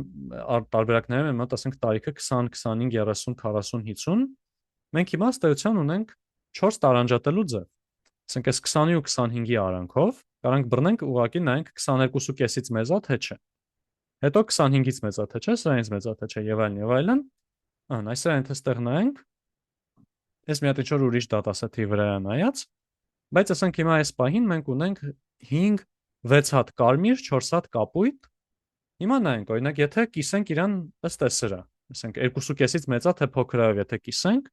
տարբերակները մեր մոտ ասենք տարիքը 20, 25, 30, 40, 50, մենք հիմա ըստ էության ունենք 4 տարանջատելու ձև։ Ասենք այս 20-ի ու 25-ի արանքով կարանք բռնենք ուղղակի նայենք 22.5-ից մեծա թե չէ։ Հետո 25-ից մեծա թե չէ, սրանից մեծա թե չէ եւ այլն եւ այլն։ Այսօր այնտեղ ստեղ նայենք։ Այս մի հատ ինչ-որ ուրիշ դատասեթի վրա է նայած, բայց ասենք հիմա այս պահին մենք ունենք 5, 6 հատ կարմիր, 4 հատ կապույտ։ Հիմա նայենք, օրինակ, եթե կիսենք իրան ըստ էսրա, ասենք 2.5-ից մեծա թե փոքրայով եթե կիսենք,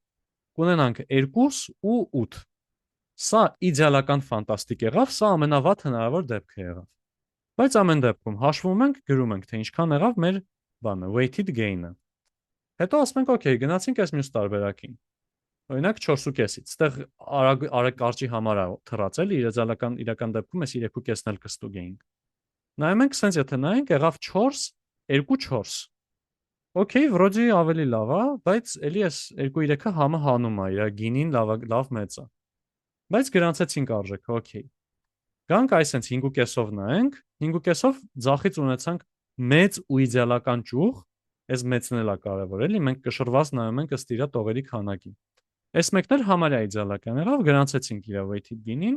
կունենանք 2 ու 8։ Սա իդեալական ֆանտաստիկ եղավ, սա ամենավատ հնարավոր դեպքը եղավ։ Բայց ամեն դեպքում հաշվում ենք, գրում ենք, թե ինչքան եղավ մեր բանը, weighted gain-ը։ Հետո ասում ենք, օքեյ, գնացինք այս մյուս տարբերակին։ Օրինակ 4.5-ից, այդտեղ արագ կարճի համար է թռացել, իրական դեպքում էս 3.5-ն էլ կստուգեինք։ Նայում ենք, սենց եթե նայենք, եղավ 4, 2, 4։ Okay, վրոդի ավելի լավ է, բայց էլի էս 2-3-ը համը հանում է, իր գինին լավ մեծ է։ Բայց գրանցեցինք արժեքը, okay։ Գանք այսենց 5.5-ով նայենք, 5.5-ով ձախից ունեցանք մեծ ու իդեալական ճյուղ, այս մեծն էլ է կարևոր, էլի մենք կշռված նայում ենք ըստ իր տողերի քանակին։ Այս մեկն էլ համարյա իդեալական եղավ, գրանցեցինք իր weighted gain-ին,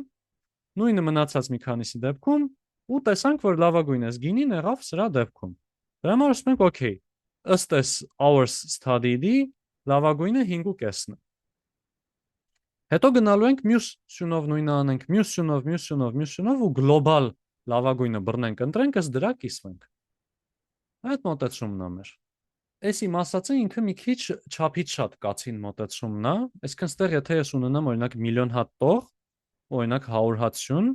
նույնը մնացած մի քանիսի դեպքում ու տեսանք, որ լավագույնս գինին եղավ սրա դեպքում։ Դրա համար ասում ենք, okay, ըստ այս hours study-ի լավագույնը 5.5-ն է։ Հետո գնալու ենք մյուս սյունով նույնը անենք, մյուս սյունով ու գլոբալ լավագույնը բռնենք, ընտրենք, ըստ դրա կիսվենք։ Այդ մոտեցումն է մեր։ Այս իմ ասածը ինքը մի քիչ չափից շատ կացին մոտեցումն է, այսինքն ստեղ եթե ես ունենամ օրինակ միլիոն հատ տող, օրինակ 100 հատ սյուն,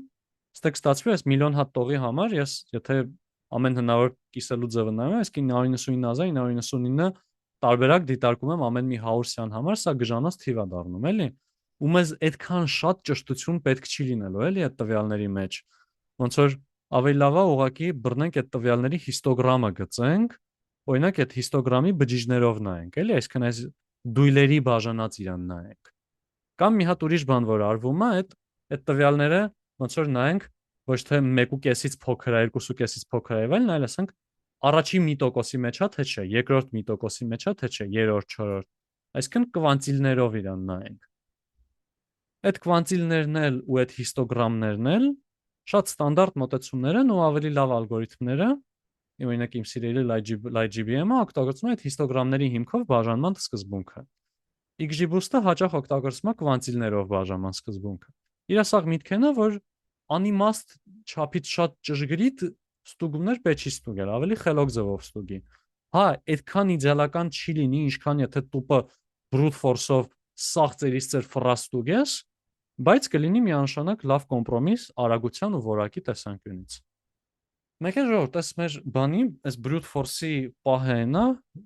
ստեղ ստացվի այս միլիոն հատ տողի համար ես եթե ամեն հնարավոր կիսելու ձևը նայում եմ, այսինքն 999.999 տարբերակ դիտարկում եմ ամեն մի 100-սյան համար, սա գժանոց թիվ է դառնում, էլի։ Ու մեզ այդքան շատ ճշտություն պետք չի լինելու, էլի այդ տվյալների մեջ։ Ոնց որ ավելի լավ է ուղղակի բռնենք այդ տվյալների հիստոգրամը գծենք, օրինակ այդ հիստոգրամի բջիջներով նայենք, էլի, այսինքն այս դույլերի բաժանած իրան նայենք։ Կամ մի հատ ուրիշ բան որ արվում է, այդ տվյալները ոնց որ նայենք ոչ թե 1.5-ից փոքր է, 2.5-ից փոքր է, այլ նայել ասենք առաջին 1%-ի մեջ է թե չէ, երկրորդ 1%-ի մեջ է թե չէ, երրորդ, չորրորդ։ Այսինքն կվանտիլներով իրան նայենք։ Այդ կվանտիլներն էլ ու այդ հիստոգրամներն էլ շատ ստանդարտ մոտեցումներ են ու ավելի լավ ալգորիթմները, օրինակ իմ սիրելի LightGBM-ը օգտագործում է այդ հիստոգրամների հիմքով բաժանման սկզբունքը։ XGBoost-ը հաճախ օգտագործում է կվանտիլներով բաժանման սկզբունքը։ Իր սաղ միտքն է, որ անիմաստ չափից շատ ճշգրիտ ստուգումներ պետք չի ստուգել, ավելի խելոք ձևով ստուգի։ Հա, այդքան իդեալական չի լինի, ինչքան եթե տուպը brute force-ով սաղ ծերից ծեր ֆռա ստուգես, բայց կլինի միանշանակ լավ կոմպրոմիս արագության ու որակի տեսանկյունից։ Մեկ էլ ժողովուրդ, այս մեր բանի, այս brute force-ի պահենը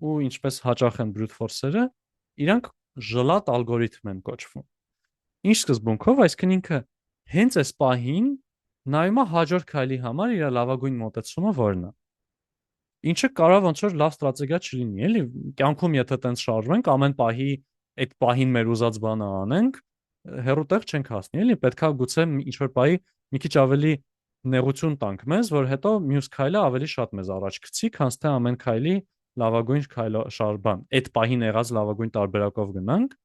ու ինչպես հաճախ են brute force-երը, իրանք ժլատ ալգորիթմ են կոչվում։ Ինչ սկզբունքով, այսինքն ինքը հենց այս պահին նայում է հաջորդ քայլի համար իր լավագույն մոտեցումը որն է։ Ինչը կարող ոնց որ լավ ստրատեգիա չլինի, էլի, կյանքում եթե տենց շարժվենք, ամեն պահի այդ պահին մեր ուզած բանը անենք, հերոտեղ չենք հասնի, էլի, պետքա գուցե ինչ որ պահի մի քիչ ավելի նեղություն տանք մեզ, որ հետո մյուս քայլը ավելի շատ մեզ առաջ գցի, քան թե ամեն քայլի լավագույն շարժան։ Այդ պահին եղած լավագույն տարբերակով գնանք։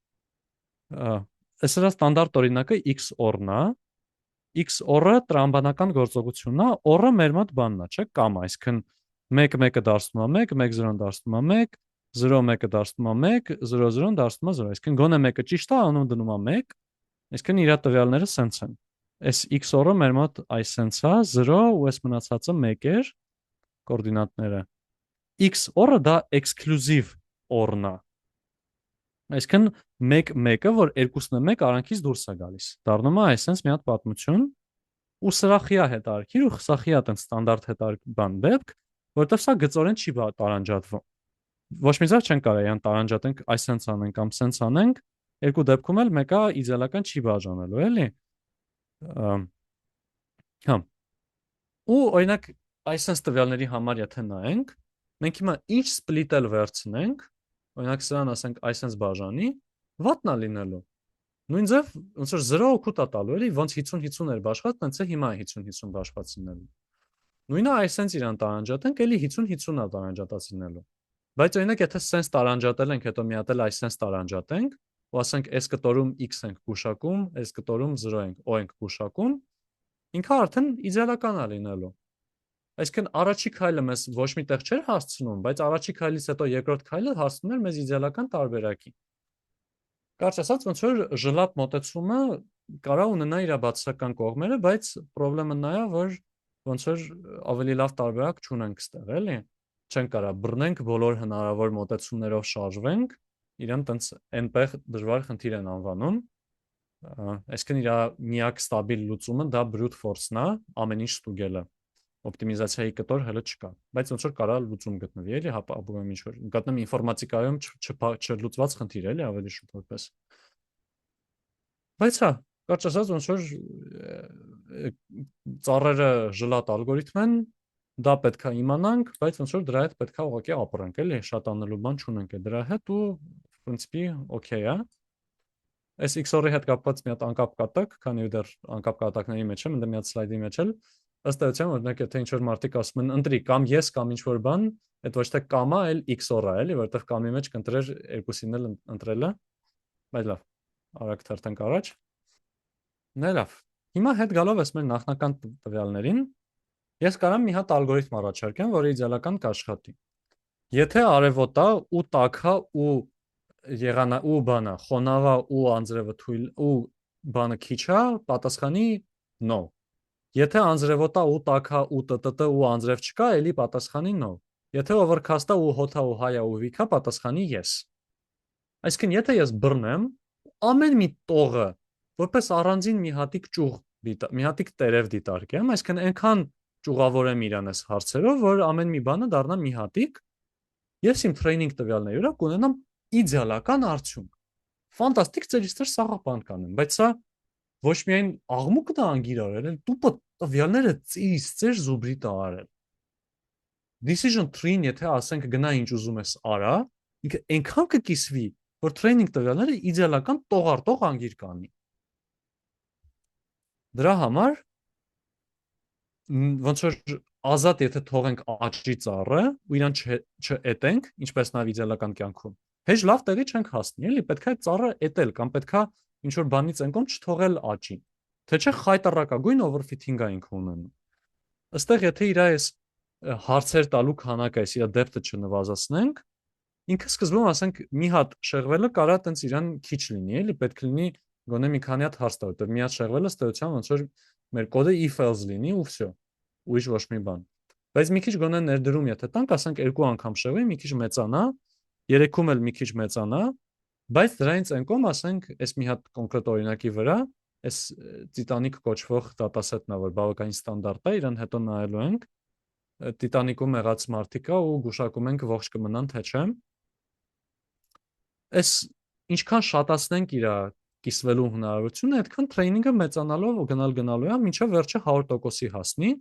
Սրա ստանդարտ օրինակը XOR-ն է։ XOR-ը տրամբանական գործողությունն է, OR-ը մեր մոտ բանն է, չէ՞, կամ այսինքն 1-1-ը դարձնում է 1, 1-0-ն դարձնում է 1, 0-1-ը դարձնում է 1, 0-0-ն դարձնում է 0, այսինքն գոնե մեկը ճիշտ է, անուն դնում է 1, այսինքն իր տվյալները սենց են։ Այս XOR-ը մեր մոտ այս սենց է 0 ու այս մնացածը 1 էր կոորդինատները։ XOR-ը դա exclusive OR-ն է։ Այսինքն 1-1-ը, որ երկուսն է 1 արանքից դուրս է գալիս։ Դառնում է այսպես մի հատ պատմություն, ու սրախիա հետարքիր ու խսախիա տենց ստանդարտ բան դեպք, որտեղ սա գծորեն չի տարանջատվում։ Ոչ մի ձև չեն կարող յան տարանջատենք, այս սենց անենք կամ սենց անենք, երկու դեպքում էլ մեկը իդեալական չի բաժանելու, էլի։ Հա։ Ու օրինակ այս sense տվյալների համար եթե նայենք, մենք հիմա ինչ split-էլ վերցնենք, օրինակ սրան ասենք այս sense բաժանի, վատնա լինելու։ Նույն ձև ոնց որ 0 օգուտ է տալու, էլի, ոնց 50-50 էր բաշխված, տենց է հիմա 50-50 բաշխված լինելու։ Նույնը այս sense իրան տարանջատենք, էլի 50-50 է տարանջատած լինելու։ Բայց օրինակ եթե sense տարանջատել ենք, հետո մի հատ էլ այս sense տարանջատենք, ու ասենք s կտորում x ենք գուշակում, s կտորում 0 ենք, o ենք գուշակում, ինքը արդեն իդեալական է լինելու։ Այսինքն առաջի քայլը մեզ ոչ մի տեղ չէր հասցնում, բայց առաջի քայլից հետո երկրորդ քայլը հասցնում էր մեզ իդեալական տարբերակի։ Կարճ ասած, ոնց որ ժլատ մոտեցումը կարա ունենա իր բացասական կողմերը, բայց խնդրեմը նա է, որ ոնց որ ավելի լավ տարբերակ չունենք ստեղ, էլի։ Չեն կարա բռնենք բոլոր հնարավոր մոտեցումներով շարժվենք, իրան տենց այնտեղ դժվար խնդիր են անվանում։ Այսինքն իր միակ ստաբիլ լուծումը դա brute force-ն է, ամեն ինչ ստուգելը։ Օպտիմիզացիայի կտոր հələ չկա, բայց ոնց որ կարա լուծում գտնվի, էլի, ապագայում ինչ որ գտնեմ ինֆորմատիկայում չլուծված խնդիր էլի ավելի շուտ որպես։ Բայց հա, կարճ ասած ոնց որ ծառերը ժլատ ալգորիթմ են, դա պետքա իմանանք, բայց ոնց որ դրա հետ պետքա ուղղակի ապրենք, էլի, շատ անելու բան չունենք դրա հետ ու principi օքեյ է։ Այս XOR-ի հետ կապված մի հատ անկապ կատակ, քանի դեռ անկապ կատակների մեջ եմ, ընդ մի հատ սլայդի մեջ էլ ըստ էության օրինակ եթե ինչ որ մարդիկ ասում են ընտրի կամ ես կամ ինչ որ բան, այդ ոչ թե կամա, այլ XOR-ը, էլի, որտեղ կամի մեջ կընտրեր երկուսին էլ ընտրելը։ Բայց լավ, արագ թերթենք առաջ։ Նե լավ։ Հիմա հետ գալով ես մեր նախնական տվյալներին, ես կարամ մի հատ ալգորիթմ առաջարկեմ, որը իդեալական կաշխատի։ Եթե արևոտ է ու տաք է ու եղանա ու բանը, խոնավա ու անձրևը թույլ ու բանը քիչ է, պատասխանի no։ Եթե անձրևոտ է ու տաք է ու տտ ու անձրև չկա, էլի պատասխանի no։ Եթե overcast է ու հոտ է ու հայ է ու վիք է, պատասխանի yes։ Այսինքն եթե ես բռնեմ, ամեն մի տողը որպես առանձին մի հատիկ ճյուղ, մի հատիկ տերև դիտարկեմ, այսինքն այնքան ճյուղավորեմ իրան այս հարցերով, որ ամեն մի բանը դառնա մի հատիկ, ես իմ training տվյալների վրա կունենամ իդեալական արդյունք։ Ֆանտաստիկ ծերից ծեր սաղ բան կանեմ, բայց սա ոչ միայն աղմուկը դա անգիր արել, այլ տուպը տվյալները ծերից ծեր զուբրիտ արել։ Decision tree-ին եթե ասենք գնա ինչ ուզում ես արա, ինքը այնքան կկիսվի, որ training տվյալները իդեալական տողարտող անգիր կանի։ Դրա համար ոնց որ ազատ եթե թողենք աճի ծառը ու իրան չետենք, ինչպես նա իդեալական կյանքում, հեչ լավ տեղի չենք հասնի, էլի, պետքա ծառը էտել կամ պետքա ինչ որ բանից ընկում չթողել աճին։ Թե չէ խայտարակագույն overfitting-ա ինքը ունենում։ Այստեղ եթե իր այս հարցեր տալու քանակը, այս իր depth-ը չնվազեցնենք, ինքը սկզբում ասենք մի հատ շեղվելը կարա տենց իրան քիչ լինի, էլի, պետք լինի գոնե մի քանի հատ հարց տա, որտեղ մի հատ շեղվելը ստեյության ոնց որ մեր կոդը if else լինի ու վсё, ուրիշ ոչ մի բան։ Բայց մի քիչ գոնե ներդրում եթե տանք, ասենք երկու անգամ շեղվի, մի քիչ մեծանա, երեքում էլ մի քիչ մեծանա, բայց դրանից ընկում ասենք այս մի հատ կոնկրետ օրինակի վրա, այս Titanic կոչվող դատասեթն է, որ բավականին ստանդարտ է, իրան հետո նայելու ենք, Titanic-ում եղած մարդիկ կա ու գուշակում ենք ողջ կմնան թե չէ։ Այս ինչքան շատացնենք իր կիսվելու հնարավորությունը, այդքան training-ը մեծանալով ու գնալու է, մինչև վերջը 100%-ի հասնի,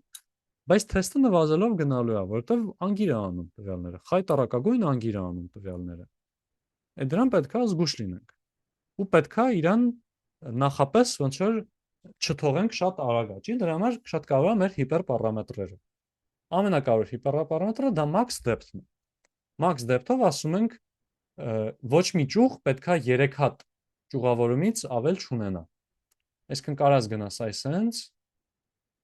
բայց թեստը նվազելով գնալու է, որովհետև անգիր է անում տվյալները, խայտարակագույն անգիր է անում տվյալները։ Այդ դրան պետքա զգուշ լինենք։ Ու պետքա իրան նախապես ոնց որ չթողենք շատ արագ աճի, դրա համար շատ կարող է մեր հիպերպարամետրերը։ Ամենակարևոր հիպերպարամետրը դա max depth-ն է։ Max depth-ով ասում ենք ոչ մի ճյուղ պետքա 3 հատ ճյուղավորումից ավել չունենա։ Այսինքն կարաս գնաս այսենց,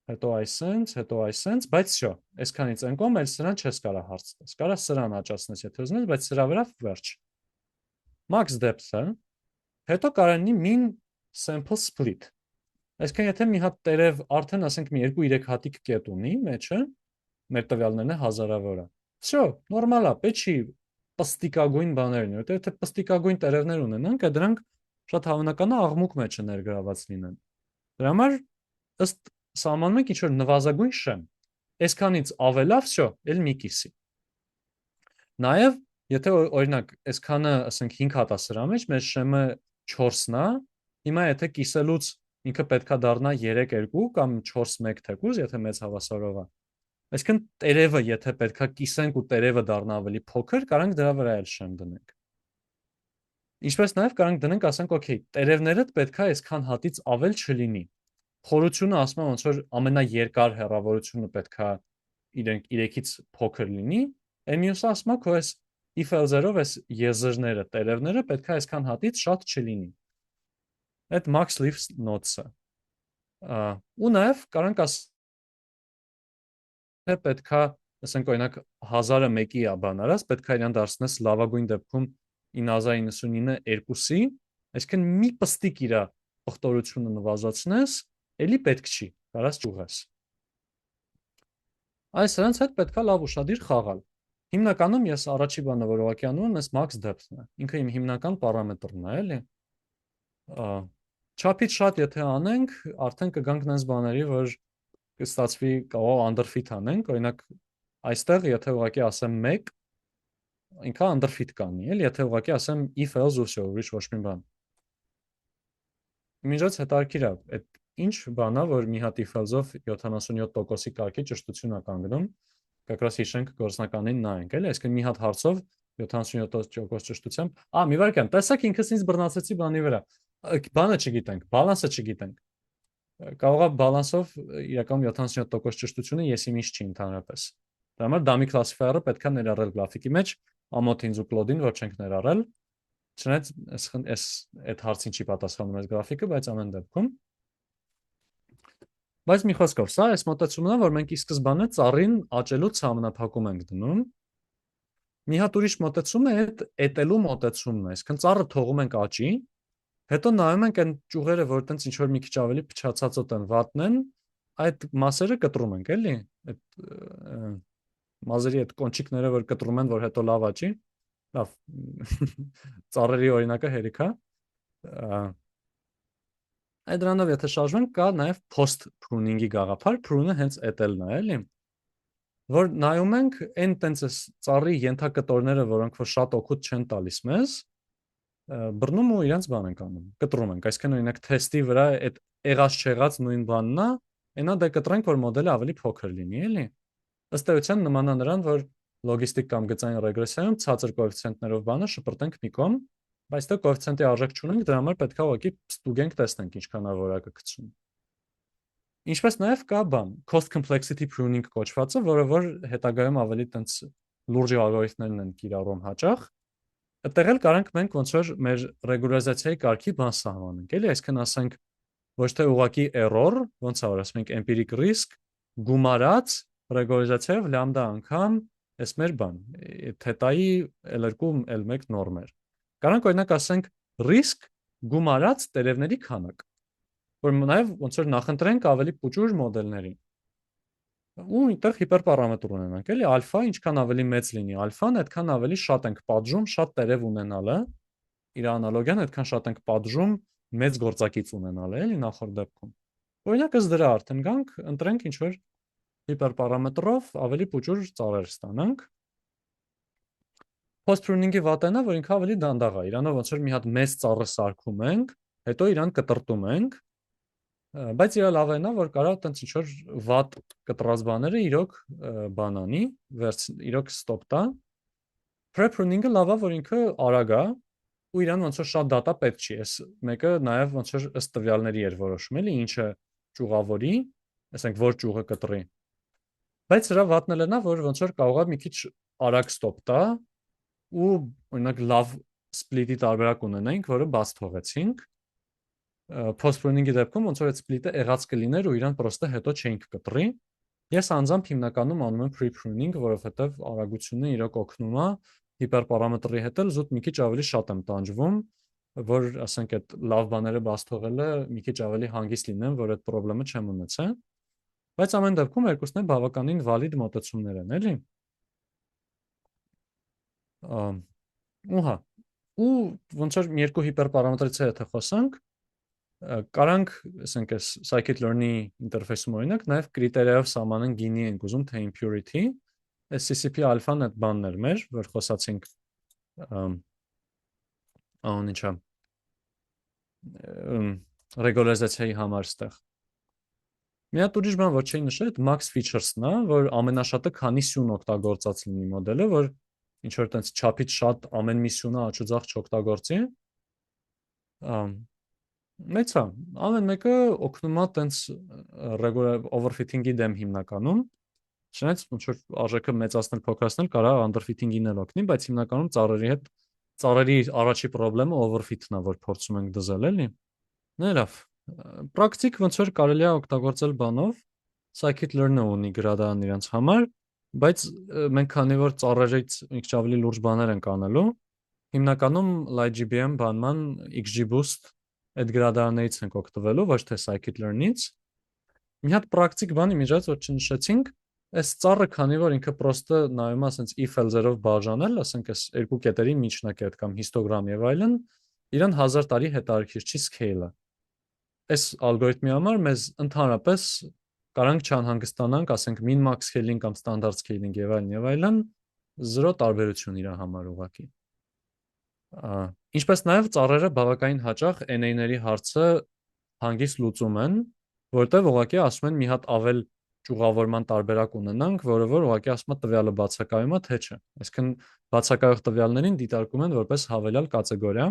հետո այսենց, հետո այսենց, բայց շո, այսքանից ընկում էլ սրան չես կարա հարց տաս։ Կարաս սրան աճացնես, եթե ուզենես, բայց սրա վրա վերջ։ Max depth-ը, հետո կարանի mean sample split։ Այսինքն եթե մի հատ տերև արդեն ասենք մի 2-3 հատիկ կետ ունի մեջը, մեր տվյալներն է հազարավոր է։ Վсё, նորմալ է, պետք չի պստիկագույն բաներ ունենալ, որտեղ եթե պստիկագույն տերևներ ունենանք, դրանք շատ հավանական է աղմուկ մեջ ներգրաված լինեն։ Դրա համար ըստ սահմանում ենք ինչ որ նվազագույն շեմ։ Այսքանից ավելավ, всё, էլ մի կիսի։ Նաև, եթե օրինակ, այսքանը, ասենք 5 հատ է սրա մեջ, մեր շեմը 4-ն է, հիմա եթե կիսելուց ինքը պետքա դառնա 3-2 կամ 4-1 թեկուզ, եթե մեծ հավասարով է։ Այսինքն տերևը, եթե պետքա կիսենք ու տերևը դառնա ավելի փոքր, կարանք դրա վրա էլ շեմ դնենք։ Ինչպես նաև կարանք դնենք, ասենք, օքեյ, տերևներդ պետքա այսքան հատից ավել չլինի։ Խորությունը ասում եմ ոնց որ ամենաերկար հեռավորությունը պետքա իրենք 3-ից փոքր լինի, այն մյուսը ասում է քո այս if-else-երով այս եզրները, տերևները պետքա այսքան հատից շատ չլինի։ Այդ Max Leaves notes-ը։ Ու նաև կարանք ասել պետքա, ասենք օրինակ 1001-ի է բան արած, պետքա իրան դարձնես լավագույն դեպքում 9099 2-ի, այսինքն մի պստիկ իր ողտորությունը նվազացնես, էլի պետք չի, կարաս ճուղես։ Այս սրանց հետ պետքա լավ ուշադիր խաղալ։ Հիմնականում ես առաջի բանը, որ ուղղակի անում եմ, այս max depth-ն է։ Ինքը իմ հիմնական պարամետրն է, էլի։ Չափից շատ եթե անենք, արդեն կգանք նենց բաների, որ կստացվի կարող underfit անենք, օրինակ այստեղ եթե ուղղակի ասեմ 1, ինքը underfit կանի, էլի, եթե ուղղակի ասեմ if else ու всё, ուրիշ ոչ մի բան։ Միջոց հետաքրքիր է, այդ ինչ բանա, որ մի հատ if else-ով 77%-ի կարգի ճշտություն է կանգնում, կակրաս հիշենք գործնականին նայենք, էլի, այսինքն մի հատ հարցով 77% ճշտությամբ, մի վարքան, տեսակ ինքս ինձ բռնացեցի բանի վրա։ Բանը չգիտենք, բալանսը չգիտենք։ Կարող է բալանսով իրականում 77% ճշտությունը եսի միշտ չի ընդհանրապես։ Դրա համար dummy classifier-ը պետքա ներառել գրաֆիկի մեջ, ամոթին ու cloud-ին որ չենք ներառել, չնայած այդ հարցին չի պատասխանում այս գրաֆիկը, բայց ամեն դեպքում։ Բայց մի խոսքով, սա այս մոտեցումն է, որ մենք ի սկզբանե ծառին աճելուց համնափակում ենք դնում։ Մի հատ ուրիշ մոտեցում է այդ էտելու մոտեցումն է, այսինքն ծառը թողում ենք աճի, հետո նայում ենք այն ճյուղերը, որ տենց ինչ որ մի քիչ ավելի փչացածոտ են, վատն են, այդ մասերը կտրում ենք, էլի։ Այդ մազերի այդ կոնչիկները, որ կտրում են, որ հետո լավ աճի։ Լավ։ Ծառերի օրինակը հերիք է։ Այդ դրանով եթե շարժվենք, կա նաև post pruning-ի գաղափար, prune-ը հենց էտելն է, էլի։ Որ նայում ենք այն տենց ծառի ենթակտորները, որոնք որ շատ օգուտ չեն տալիս մեզ, բռնում ու իրենց բան ենք անում, կտրում ենք, այսինքն օրինակ թեստի վրա այդ եղած չեղած նույն բանն է, այնա դե կտրենք, որ մոդելը ավելի փոքր լինի, էլի։ Ըստ էության նման է նրան, որ լոգիստիկ կամ գծային ռեգրեսիայում ցածր կոեֆիցիենտներով բանը շպրտենք մի կողմ, բայց դե կոեֆիցիենտի արժեք չունենք, դրա համար պետք է ուղղակի ստուգենք, տեսնենք ինչքան է որակը գցում։ Ինչպես նաև կա բան, cost complexity pruning կոչվածը, որը որ հետագայում ավելի տենց լուրջ ալգորիթմներն են կիրառում հաճախ։ Այդտեղ էլ կարանք մենք ոնց որ մեր ռեգուլարիզացիայի կարգի բան սահմանենք, էլի, այսինքն ասենք ոչ թե ուղղակի error, ոնց է որ ասում ենք empiric risk, գումարած ռեգուլարիզացիայով լամդա անգամ էս մեր բան, թետայի L2 L1 նորմեր։ Կարանք օրինակ ասենք risk գումարած տերևների քանակ, որ նաև ոնց որ նախընտրենք ավելի փոքր մոդելներին։ Ու այնտեղ հիպերպարամետր ունենանք, էլի ալֆա ինչքան ավելի մեծ լինի ալֆան, այդքան ավելի շատ ենք պատժում շատ տերև ունենալը, իր անալոգիան այդքան շատ ենք պատժում մեծ գործակից ունենալը, էլի նախորդ դեպքում։ Օրինակ ըստ դրա արդեն գանք, ընտրենք ինչ որ հիպերպարամետրով ավելի փոքր ծառեր ստանանք։ Post pruning-ի վատն է, որ ինքը ավելի դանդաղ է, իրանով ոնց որ մի հատ մեծ ծառը սարքում ենք, հետո իրան կտրտում ենք, բայց իրա լավն է, որ կարա տենց ինչ որ վատ կտրած բաները իրոք բանանի, իրոք ստոպ տա։ Pre-pruning-ը լավ է, որ ինքը արագ է, ու իրան ոնց որ շատ դատա պետք չի, այս մեկը նաև ոնց որ ըստ տվյալների էր որոշում, էլի ինչը ճյուղավորի, ասենք որ ճյուղը կտրի։ Բայց սրա վատն էլ նա, որ ոնց որ կարող է մի քիչ արագ ստոպ տա, ու օրինակ լավ split-ի տարբերակ ունենայինք, որը բաց թողեցինք։ Post pruning-ի դեպքում ոնց որ այդ split-ը եղած կլիներ ու իրան պրոստը հետո չէինք կտրի։ Ես անձամբ հիմնականում անում եմ pre-pruning, որովհետև արագությունը իրոք օգնում է, հիպերպարամետրի հետ էլ զուտ մի քիչ ավելի շատ եմ տանջվում, որ ասենք այդ լավ բաները բաց թողելը մի քիչ ավելի հանգիստ լինեմ, որ այդ խնդրը չեմ ունեցել։ Բայց ամեն դեպքում երկուսն էլ բավականին valid մոտեցումներ են, էլի։ Ու ոնց որ մի երկու հիպերպարամետրից հետո խոսանք, Կարանք, ասենք, այս scikit-learn-ի ինտերֆեյսում օրինակ նաև կրիտերիայով սահմանեն գինի ենք ուզում, թե impurity, այս CCP alpha-ն այդ բանն էր մեր, որ խոսացինք ան ինչա ռեգուլարիզացիայի համար ստեղ։ Մի հատ ուրիշ բան, որ չէի նշել, այդ max features-ն է, որ ամենաշատը քանի սյուն օգտագործած լինի մոդելը, որ ինչ որ տենց չափից շատ ամեն մի սյունը աչուձախ չօգտագործի։ Մեծ է, ամեն մեկը օգնում է տենց regular overfitting-ի դեմ հիմնականում։ Չնայած ոնց որ արժեքը մեծացնել, փոքրացնել կարող underfitting-ին էլ օգնի, բայց հիմնականում ծառերի առաջի խնդրեմը overfit-ն է, որ փորձում ենք դզել, էլի։ Լավ, պրակտիկ ոնց որ կարելի է օգտագործել բանով, scikit-learn-ը ունի գրադարան իրենց համար, բայց մենք քանի որ ծառերից մի քիչ ավելի լուրջ բաներ ենք անելու, հիմնականում LightGBM բանման XGBoost այդ գրադարաններից ենք օգտվելու, ոչ թե scikit-learn-ից։ Մի հատ պրակտիկ բան իմիջած որ չնշեցինք, այս ծառը քանի որ ինքը պրոստը նայում է ասենց if-else-երով բաժանել, ասենք այս երկու կետերի միջնակետ կամ հիստոգրամ եւ այլն, իրան 1000 տարի հետարքիր չի scale-ը։ Այս ալգորիթմի համար մեզ ընդհանրապես կարանք չանհանգստանանք, ասենք min-max scaling կամ standard scaling եւ այլն, 0 տարբերություն իր համար ուղղակի։ Ինչպես նաև ծառերը բավականին հաճախ NA-ների հարցը հանգիստ լուծում են, որտեղ ուղղակի ասում են մի հատ ավել ճյուղավորման տարբերակ ունենանք, որը որ ուղղակի ասում է տվյալը բացակայում է, թե չէ։ Այսինքն բացակայող տվյալներին դիտարկում են որպես հավելյալ կատեգորիա,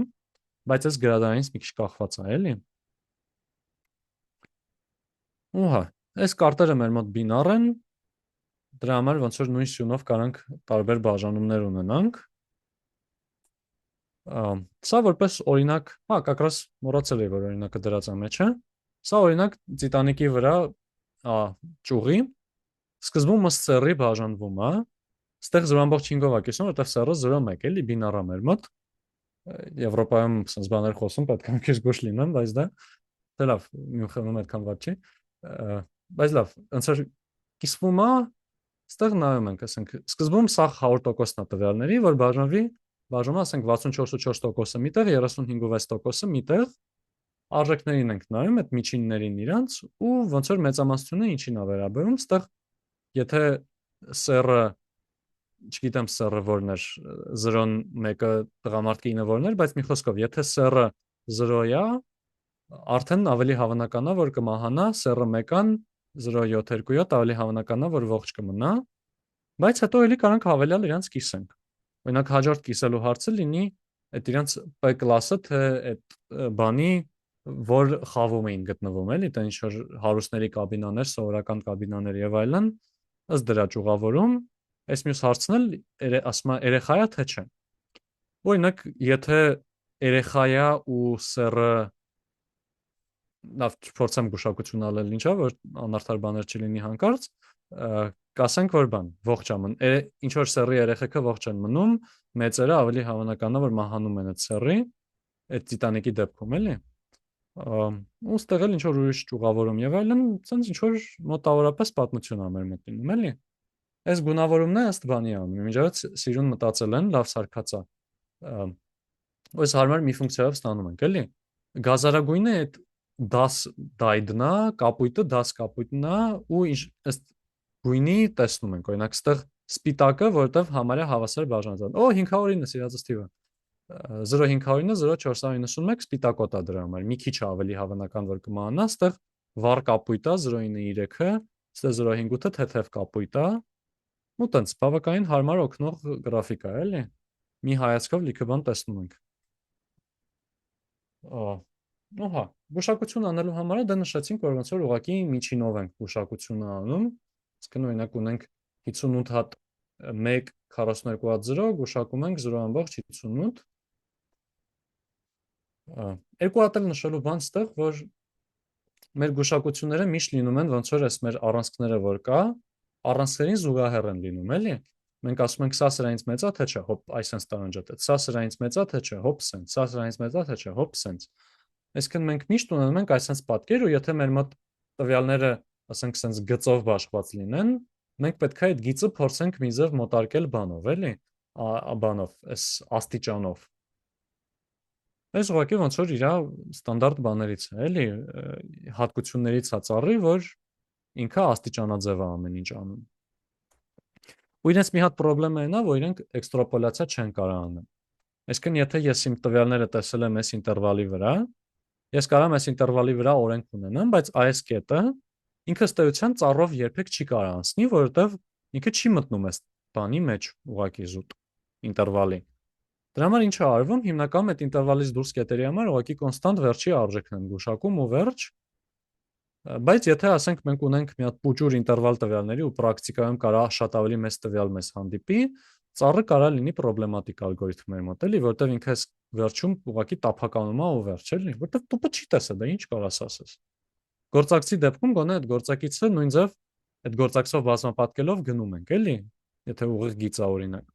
բայց այս գրադարանից մի քիչ կախված է, էլի։ Ուհա, այս կարտերը մեր մոտ բինար են, դրա համար ոնց որ նույն սյունով կարանք տարբեր բաժանումներ ունենանք։ Սա որպես օրինակ, կակրաս մոռացել էի, որ օրինակը դրած է մեջը։ Սա օրինակ տիտանիկի վրա ճյուղի սկզբում ըստ սեռի բաժանվում է։ Ստեղ 0.5-ով է կիսում, որտեղ սեռը 0.1 էլի բինար է մեր մոտ։ Եվրոպայում sense բաներ խոսում, պետք է մի քիչ գուշ լինեն, բայց դա լավ, Մյունխենում այդքան վատ չի։ Բայց լավ, ոնց որ կիսվում է, ստեղ նայում ենք, ասենք, սկզբում սա 100%-ն է տվյալների, որ բաժանում ասենք 64.4%-ը միտեղ, 35.6%-ը միտեղ, արժեքներին ենք նայում, այդ միջիններին իրանց, ու ոնց որ մեծամասնությունը ինչին է վերաբերում, ստեղ եթե սեռը, չգիտեմ սեռը որն էր, 0-ն 1-ը տղամարդկի 9-ը որն էր, բայց մի խոսքով, եթե սեռը 0-յա, արդեն ավելի հավանական է, որ կմահանա, սեռը 1-ան 0.72-յա, ավելի հավանական է, որ ողջ կմնա, բայց հետո էլի կարանք հավելյալ իրանց կիսենք։ Օրինակ հաջորդ կիսելու հարցը լինի այդ իրանց P կլասը, թե այդ բանի որ խավում էին գտնվում, էլի, դա ինչ որ հարուստների կաբինաներ, սովորական կաբինաներ եւ այլն, ըստ դրա ճյուղավորում, այս մյուս հարցն էլ ասում է երեխայա թե չէ։ Օրինակ, եթե երեխայա ու սեռը լավ փորձեմ գուշակություն ալել ինչա, որ անարդար բաներ չլինի հանկարծ, կասենք որ բան, ողջ ամն, ինչ որ սեռի երեխեքը ողջ են մնում, մեծերը ավելի հավանական է որ մահանում են այդ սեռի, այդ տիտանիկի դեպքում էլի։ Ու ստեղ էլ ինչ որ ուրիշ ճյուղավորում եւ այլն, ցենց ինչ որ մոտավորապես պատմություն է մեր մոտ լինում, էլի։ Այս գունավորումն է ըստ բանի անում, միջավայր սիրուն մտածել են, լավ սարքած է։ Այս հարմար մի ֆունկցիայով ստանում ենք, էլի։ Գազարագույնը այդ 10 դայդն է, կապույտը 10 կապույտն է ու ըստ գույնի տեսնում ենք, օրինակ ստեղ սպիտակը, որտեվ համարյա հավասար բաժանված։ 509 սիրածս թիվը։ 0.509 0.491 սպիտակոտ է դրա համար։ Մի քիչ ավելի հավանական որ կմահանա, ստեղ վառ կապույտ է 0.93-ը, ստեղ 0.58-ը թեթև կապույտ է։ Ու տենց բավականին հարմար օգնող գրաֆիկ է, էլի։ Մի հայացքով լիքը բան տեսնում ենք։ Ահա, գուշակություն անելու համար դա նշեցինք, որ ոնց որ ուղղակի միջինով ենք գուշակությունը անում։ Իսկն օրինակ ունենք 58 հատ 1 42 հատ 0, գուշակում ենք 0.58։ Երկու հատ էլ նշելու բան ստեղ, որ մեր գուշակությունները միշտ լինում են ոնց որ այս մեր առանցքները որ կա, առանցքներին զուգահեռ են լինում, էլի։ Մենք ասում ենք սա սրանից մեծ է, թե չէ, հոպ, այսպես տարանջատեց։ Սա սրանից մեծ է, թե չէ, հոպ, սենց։ Սա սրանից մեծ է, թե չէ, հոպ, սենց։ Այսինքն մենք միշտ ունենում ենք այսպես պատկեր ու եթե մեր մոտ տվյալները, ասենք, սենց գծով բաշխված լինեն, մենք պետք է այդ գիծը փորձենք մի ձև մոտարկել բանով, էլի, բանով, այս աստիճանով։ Այս ուղղակի ոնց որ իր ստանդարտ բաներից է, էլի, հատկություններից է ծառի, որ ինքը աստիճանաձև է ամեն ինչ անում։ Ու իրենց մի հատ խնդրեմը է նա, որ իրենք էքստրապոլյացիա չեն կարող անել։ Այսինքն, եթե ես իմ տվյալները տեսել եմ այս ինտերվալի վրա, ես կարող եմ այս ինտերվալի վրա օրենք ունենամ, բայց այս կետը ինքը ըստ էության ծառով երբեք չի կարող անցնի, որովհետև ինքը չի մտնում այս բանի մեջ ուղղակի զուտ ինտերվալի։ Դրա համար ինչ է արվում, հիմնականում այդ ինտերվալից դուրս կետերի համար ուղղակի կոնստանտ վերջի արժեքն են գուշակում ու վերջ, բայց եթե ասենք մենք ունենք մի հատ փուճուր ինտերվալ տվյալների ու պրակտիկայում կարող շատ ավելի մեծ տվյալ մեզ հանդիպի, ծառը կարող լինի պրոբլեմատիկ ալգորիթմների մոտ, էլի, որտեղ ինքը այս վերջում ուղղակի տափականում է ու վերջ, էլի, որտեղ տուպը չի տեսա, դա ինչ կարաս ասես։ Գործակցի դեպքում գոնե այդ գործակիցը նույն ձև այդ գործակցով բազմապատկելով գնում ենք, էլի, եթե ուղիղ գիծ է օրինակ։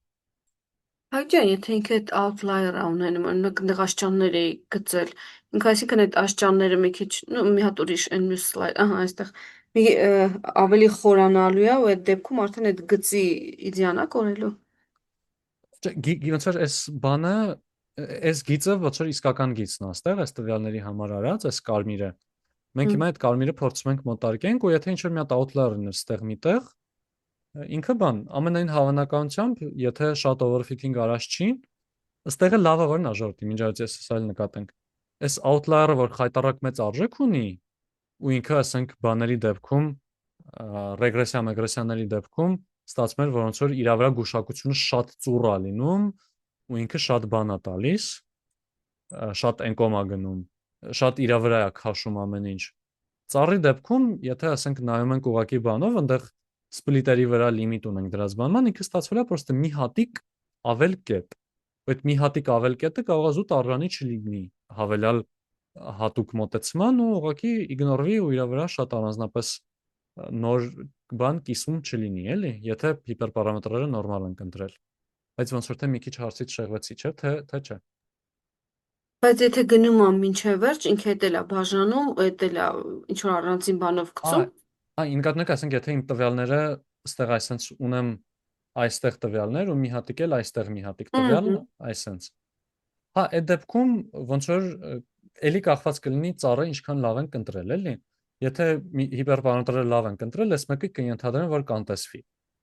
Հաճա, եթե ինքը այդ outlier-ը ունենում, օրինակ այնտեղ աշճաններ էի գծել, ինքը այսինքն այդ աշճանները մի քիչ, մի հատ ուրիշ այն մյուս slide, ահա, այստեղ մի ավելի խորանալու է ու այդ դեպքում արդեն այդ գծի իդեալա կորելու։ Ոնց որ այս բանը, այս գիծը ոնց որ իսկական գիծն է, այստեղ այս տվյալների համար արած, այս կարմիրը։ Մենք հիմա այդ կարմիրը փորձում ենք մոտարկենք ու եթե ինչ-որ մի հատ outlier լիներ այստեղ միտեղ, ինքը բան, ամենայն հավանականությամբ, եթե շատ overfitting արած չի, այստեղը լավը որն է ժողովրդի, միջազգային սոսիալ նկատենք։ Այս outlier-ը, որ խայտարակ մեծ արժեք ունի, ու ինքը, ասենք, բաների դեպքում, ռեգրեսիաների դեպքում ստացվում էր, որ ոնց որ իր վրա գուշակությունը շատ ծուռ է լինում, ու ինքը շատ բան է տալիս, շատ էնկոմ է գնում, շատ իր վրա է քաշում ամեն ինչ։ Ծառի դեպքում, եթե ասենք նայում ենք ուղակի բանով, այնտեղ սպլիտերի վրա լիմիտ ունենք դրած բանման, ինքը ստացվել է պրոստը մի հատիկ ավել կետ։ Այդ մի հատիկ ավել կետը կարող է զուտ արժանի չլինի հավելյալ հատուկ մոտեցման ու ուղղակի իգնորվի ու իր վրա շատ առանձնապես նոր բան կիսում չլինի, էլի, եթե հիպերպարամետրերը նորմալ են ընտրել։ Բայց ոնց որ թե մի քիչ հարցից շեղվեցի, չէ՞, թե չէ։ Բայց եթե գնում եմ մինչև վերջ, ինքը էլ է բաժանում, էլ է ինչ որ առանձին բանով գցում։ Ինկատնեք, ասենք, եթե իմ տվյալները այստեղ այսպես ունեմ այստեղ տվյալներ ու մի հատիկ էլ այստեղ մի հատիկ տվյալ, այսպես։ Հա, այդ դեպքում ոնց որ էլի կախված կլինի ծառը ինչքան լավ են կընտրել, էլի։ Եթե հիպերպարամետրերը լավ են կընտրել, այս մեկը կընթադրեն, որ կանտեսվի։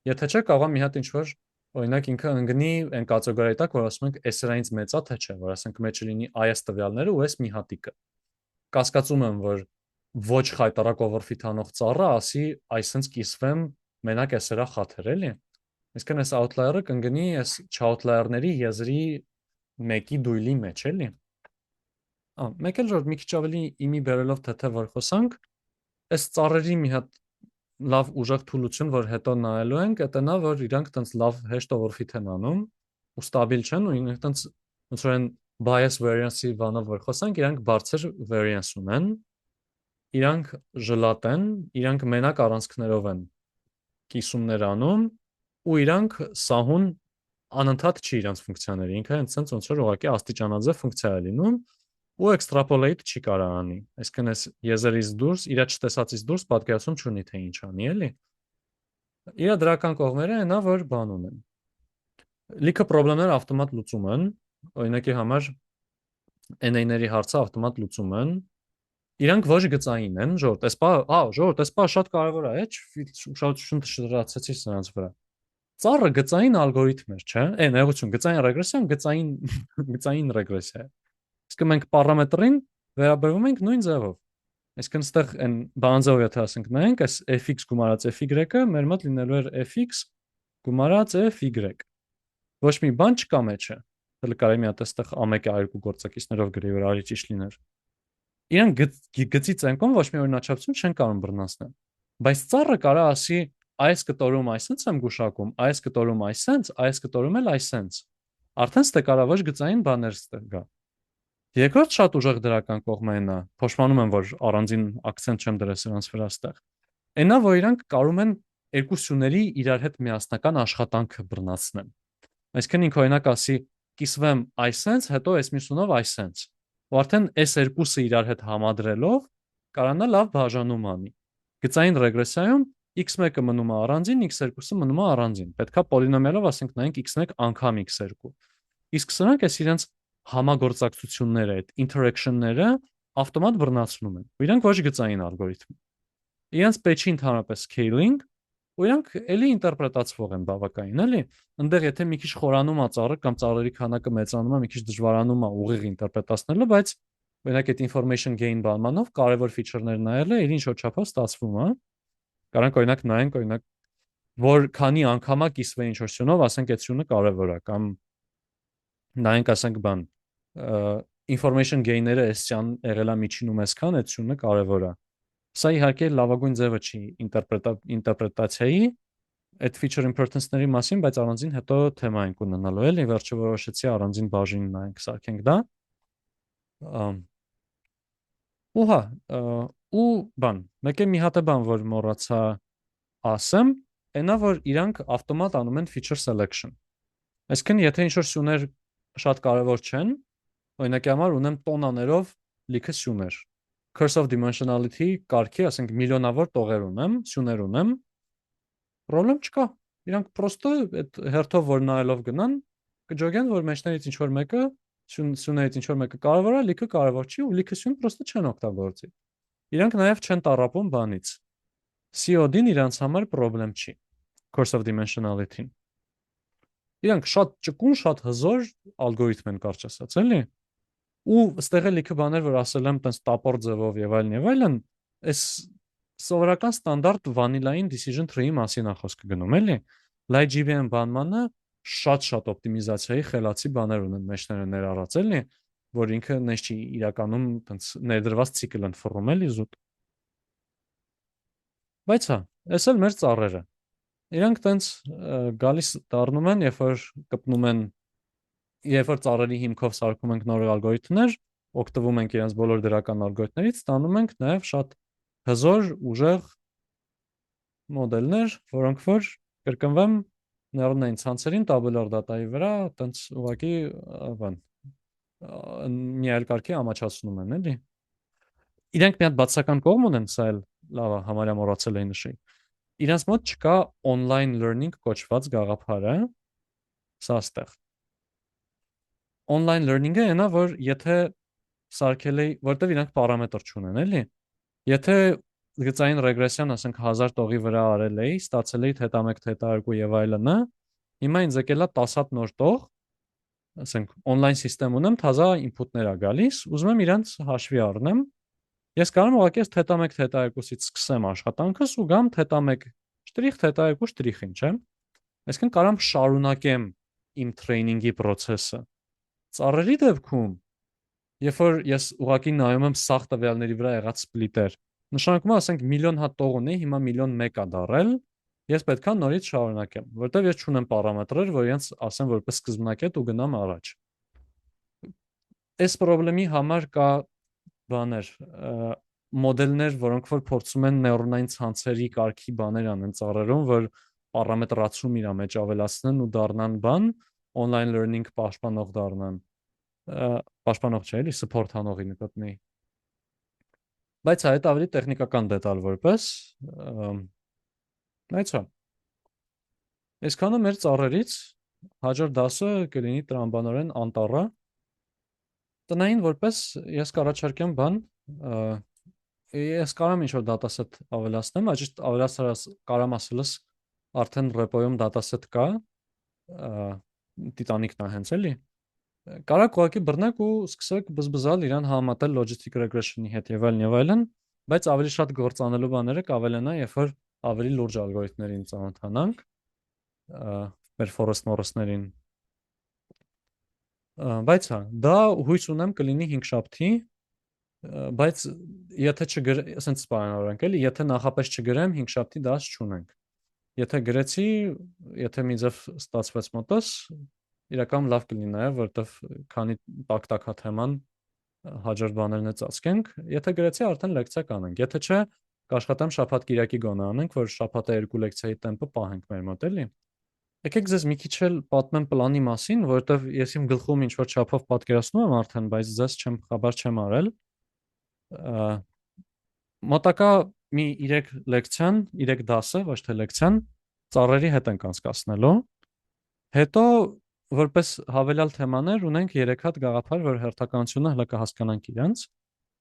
Եթե չէ, կարող է մի հատ ինչ որ օրինակ ինքը ընկնի այն կատեգորիայի տակ, որ ասում ենք S-երայից մեծ է, թե չէ, որ ասենք մեջը լինի այս տվյալները ու այս մի հատիկը։ Կասկածում եմ, որ ոչ խայտարակ overfit անող ծառը ասի այսպես կիսվեմ մենակ S-երա խաթեր, էլի։ Այսինքն այս outlier-ը կընկնի այս չ-outlier-ների եզրի մեկի դույլի մեջ, էլի։ Մեկ էլ որ մի քիչ ավելի իմի բերելով թե որ խոսանք, այս ծառերի մի հատ լավ ուժեղ թուլություն, որ հետո նայելու ենք, դա նա որ իրանք տենց լավ հեշտ overfit են անում ու ստաբիլ չեն ու ինքը տենց ոնց որ են bias variance-ի բանով որ խոսանք, իրանք բարձր variance ունեն, իրանք ժլատ են, իրանք մենակ առանցքներով են կիսումներ անում ու իրանք սահուն անընդհատ չի իրանք ֆունկցիաները, ինքը հենց ոնց որ ուղղակի աստիճանաձև ֆունկցիա է լինում ու extrapolate չի կարող անի։ Այսինքն այս եզերից դուրս, իր չտեսածից դուրս պատկերացում չունի թե ինչ անի, էլի։ Իր դրական կողմերը այնա որ բան ունեն։ Լիքը խնդիրներ ավտոմատ լուծում են, օրինակի համար NA-ների հարցը ավտոմատ լուծում են։ Իրանք ոչ գծային են, ժողովուրդ, այս բա շատ կարևոր է, շատ շնչրացեցի սրանց վրա։ Ծառը գծային ալգորիթմ է, չէ՞։ Նեղություն, գծային ռեգրեսիան, գծային ռեգրեսիա։ Իսկ մենք պարամետրին վերաբերվում ենք նույն ձևով։ Այսինքն այստեղ այն բանձով եթե ասենք նայենք, այս fx գումարած fy-ը մեր մոտ լինելու էր fx գումարած fy։ Ոչ մի բան չկա մեջը։ Հələ կարելի մի հատ այստեղ A1-ը A2 գործակիցներով գրի, որ արի ճիշտ լիներ։ Իրան գծի ցանկում ոչ մի օրինաչափություն չեն կարող բռնացնել։ Բայց ծառը կարող ասի այս կտորում այսպես եմ գուշակում, այս կտորում այս կտորում էլ այսպես։ Արդեն ստե կարող ոչ գծային բաներ ստեղ գա։ Երկրորդ շատ ուժեղ դրական կողմը այնա, փոշմանում եմ, որ առանձին ակցենտ չեմ դրել սրանց վրա ստեղ։ Այնա, որ իրանք կարող են երկու սյուների իրար հետ միասնական աշխատանք բռնացնել։ Այսինքն ինքը օրինակ ասի կիսվեմ այսպես, հետո այս մյուսունով այսպես։ Ու արդեն այս երկուսը իրար հետ համադրելով կարանա լավ բաժանում անի։ Գծային ռեգրեսիայում x1-ը մնում է առանձին, x2-ը մնում է առանձին։ Պետքա պոլինոմիալով ասենք նայենք x1 անգամ x2։ Իսկ սրանք էս իրենց համագործակցությունները, այդ interaction-ները ավտոմատ բռնացնում են։ Ու իրանք ոչ գծային ալգորիթմ։ Իրանց պետք չի ընդհանրապես scaling, ու իրանք էլի ինտերպրետացվող են բավականին, էլի։ Այնտեղ եթե մի քիչ խորանում է ծառը կամ ծառերի քանակը մեծանում է, մի քիչ դժվարանում է ուղիղ ինտերպրետացնելը, բայց օրինակ այդ information gain բանանով կարևոր feature-ներ նայելը իր ինչ որ չափով ստացվում է։ Կարանք օրինակ նայենք, օրինակ, որ քանի անգամ է կիսվել ինչ որ սյունով, ասենք այդ սյունը կարևոր է, կամ նայենք, ասենք բան, information gain-ները այսքան եղել է միջինում այսքան, այդ սյունը կարևոր է։ Սա իհարկե լավագույն ձևը չի ինտերպրետացիայի այդ feature importance-ների մասին, բայց առանձին հետո թեմա ենք ունենալու, էլի վերջը որոշեցի առանձին բաժին նայենք, սարքենք դա։ Ու հա, ու բան, մեկ է մի հատ է բան, որ մոռացա ասեմ, այնա որ իրանք ավտոմատ անում են feature selection։ Այսինքն, եթե ինչ-որ սյուներ շատ կարևոր չեն, օրինակի համար ունեմ տոնաներով լիքը սյուներ։ Curse of dimensionality կարգի, ասենք միլիոնավոր տողեր ունեմ, սյուներ ունեմ, problem չկա։ Իրանք պրոստը այդ հերթով որ նայելով գնան, կջոգեն, որ մեջներից ինչ որ մեկը, սյուներից ինչ որ մեկը կարևոր է, լիքը կարևոր չի, ու լիքը սյուն պրոստը չեն օգտագործի։ Իրանք նաև չեն տառապում բանից։ COD-ն իրանց համար problem չի։ Curse of dimensionality-ն։ Իրանք շատ ճկուն, շատ հզոր ալգորիթմ են կարճ ասած, էլի։ Ու այստեղ է լիքը բաներ, որ ասել եմ տենց տապոր ձևով եւ այլն, այս սովորական ստանդարտ վանիլային decision tree-ի մասին է խոսքը գնում, էլի։ LightGBM բանմանը շատ օպտիմիզացիայի խելացի բաներ ունեն մեջները ներառած, էլի, որ ինքը նես չի իրականում տենց ներդրված ցիկլ են ֆռում, էլի զուտ։ Բայց հա, այս էլ մեր ծառերը։ Իրանք տենց գալիս դառնում են, երբ որ կպնում են, երբ որ ծառերի հիմքով սարքում ենք նոր ալգորիթմներ, օգտվում ենք իրենց բոլոր դրական ալգորիթմներից, ստանում ենք նաև շատ հզոր, ուժեղ մոդելներ, որոնք որ կրկնվեմ նեյրոնային ցանցերին tabular data-ի վրա տենց ուղղակի բան մի այլ կարգի ամաչացնում են, էլի։ Իրանք մի հատ բացական կողմ ունեն, սա էլ լավ է, համարյա մոռացել էի նշել։ Իրանց մոտ չկա online learning կոչված գաղափարը, սա ստեղ։ Online learning-ը այնա, որ եթե սարքել էի, որտեվ իրանք պարամետր չունեն, էլի։ Եթե գծային ռեգրեսիան, ասենք 1000 տողի վրա արել էի, ստացել էի թետա 1, թետա 2 եւ այլն, հիմա ինձ եկել է 10 հատ նոր տող, ասենք online system ունեմ, թազա input-ներ է գալիս, ուզում եմ իրանց հաշվի առնեմ։ Ես կարող եմ ուղղակի այս թետա 1, թետա 2-ից սկսեմ աշխատանքս ու գամ թետա 1 շտրիխ, թետա 2 շտրիխին, չէ՞։ Այսինքն կարող եմ շարունակեմ իմ տրեյնինգի process-ը։ Ծառերի դեպքում, երբ որ ես ուղղակի նայում եմ սաղ տվյալների վրա եղած սպլիտեր, նշանակում է, ասենք միլիոն հատ տող ունի, հիմա միլիոն 1 է դարել, ես պետքա նորից շարունակեմ, որտեվ ես չունեմ պարամետրեր, որ իրենց ասեմ որպես սկզբնակետ ու գնամ առաջ։ Այս խնդրի համար կա բաներ, մոդելներ, որոնք որ փորձում են նեյրոնային ցանցերի կարգի բաներ անեն ծառերում, որ պարամետրացում իր մեջ ավելացնեն ու դառնան բան, online learning պաշտպանող դառնան։ Պաշտպանող չէ, էլի support անողի նկատմի։ Բայց այդ ավելի տեխնիկական դետալ որպես Բայց հա։ Այսքանը մեր ծառերից հաջորդ դասը կլինի տրամաբանորեն անտառը։ Տնային որպես ես կառաջարկեմ բան, ես կարամ ինչ-որ dataset ավելացնեմ, այժմ ավելացրած կարամ ասելս արդեն repo-ում dataset կա, Titanic-ն է հենց էլի։ Կարակ ուղղակի բռնեք ու սկսեք բզբզալ իրան համատել logistic regression-ի հետ եւ այլն, բայց ավելի շատ գործանելու բաները կավելանա, երբ որ ավելի լուրջ ալգորիթմներին ծանոթանանք, մեր forest morris-ներին։ Բայց հա, դա հույս ունեմ կլինի 5 շաբթի, բայց եթե չգրեմ, ասենց սպանանորենք էլի, եթե նախապես չգրեմ 5 շաբթի դաս չունենք։ Եթե գրեցի, եթե մի ձև ստացվեց մոտս, իրական լավ կլինի նաև, որովհետև քանի տակ-տակ հա թեման հաջորդ բաներն է ծածկենք, եթե գրեցի արդեն լեկցիա կանենք, եթե չէ, կաշխատեմ շաբաթ-կիրակի գոնե անենք, որ շաբաթը 2 լեկցիայի տեմպը պահենք մեր մոտ էլի։ Եկեք ձեզ մի քիչ էլ պատմեմ պլանի մասին, որովհետև ես իմ գլխում ինչ որ չափով պատկերացնում եմ արդեն, բայց ձեզ խաբար չեմ արել։ Մոտակա մի 3 լեկցիան, 3 դասը, ոչ թե լեկցիան, ծառերի հետ ենք անցկացնելու։ Հետո որպես հավելյալ թեմաներ ունենք 3 հատ գաղափար, որ հերթականությունը հլը կհասկանանք իրանց։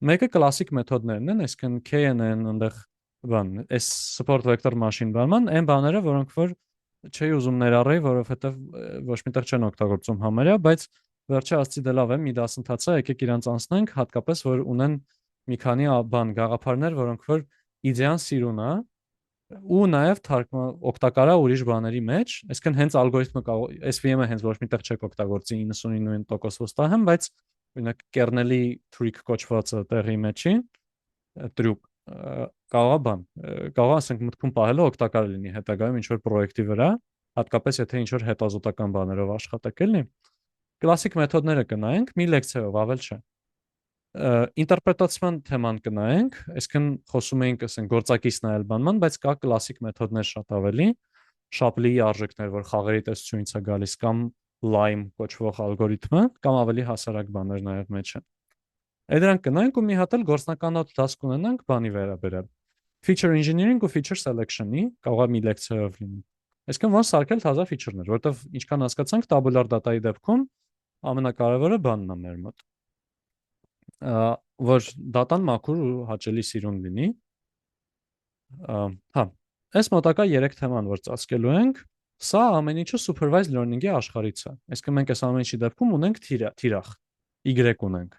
Մեկը կլասիկ մեթոդներն են, այսինքն KNN այնտեղ բան, այս support vector machine բանման, այն բաները, որոնք որ չի ուզում ներառեի, որովհետև ոչ միտեղ չեն օգտագործում համարյա, բայց վերջի ասցի դե լավ է, մի դասընթացա, եկեք իրանց անցնենք, հատկապես որ ունեն մի քանի բան գաղափարներ, որոնք որ իդեան սիրուն է, ու նաև օգտակար է ուրիշ բաների մեջ, այսինքն հենց ալգորիթմը SVM-ը հենց ոչ միտեղ չեք օգտագործի 99% վստահ եմ, բայց օրինակ kernel-ի trick կոչվածը տեղի մեջի տրյուկ կարող ասենք մտքում պահելը օգտակար լինի հետագայում ինչ որ պրոյեկտի վրա, հատկապես եթե ինչ որ հետազոտական բաներով աշխատեք էլի։ Կլասիկ մեթոդները կնայենք մի լեկցիայով, ավել չէ։ Ինտերպրետացիան թեման կնայենք, այսինքն խոսում էինք, ասենք գործակից նայել բանման, բայց կա կլասիկ մեթոդներ շատ ավելի, Shapley-ի արժեքներ, որ խաղերի տեսությունից է գալիս կամ Lime կոչվող ալգորիթմը, կամ ավելի հասարակ բաներ նաև մեջ են։ Այդ դրանք կնայենք ու մի հատ էլ գործնականոտ դաս կունենանք բանի վերաբերյալ։ Feature engineering ու feature selection-ի կարող է մի լեկցիայով լինի։ Այսինքն ոնց սարքել թազա feature-ներ, որովհետև ինչքան հասկացանք tabular data-ի դեպքում ամենակարևորը բանն է մեր մոտ։ Որ դատան մաքուր ու հաճելի սիրուն լինի։ Հա, այս մոտակա 3 թեման, որ ծածկելու ենք, սա ամեն ինչը supervised learning-ի աշխարհից է։ Այսինքն մենք այս ամեն ինչի դեպքում ունենք թիրախ, Y ունենք։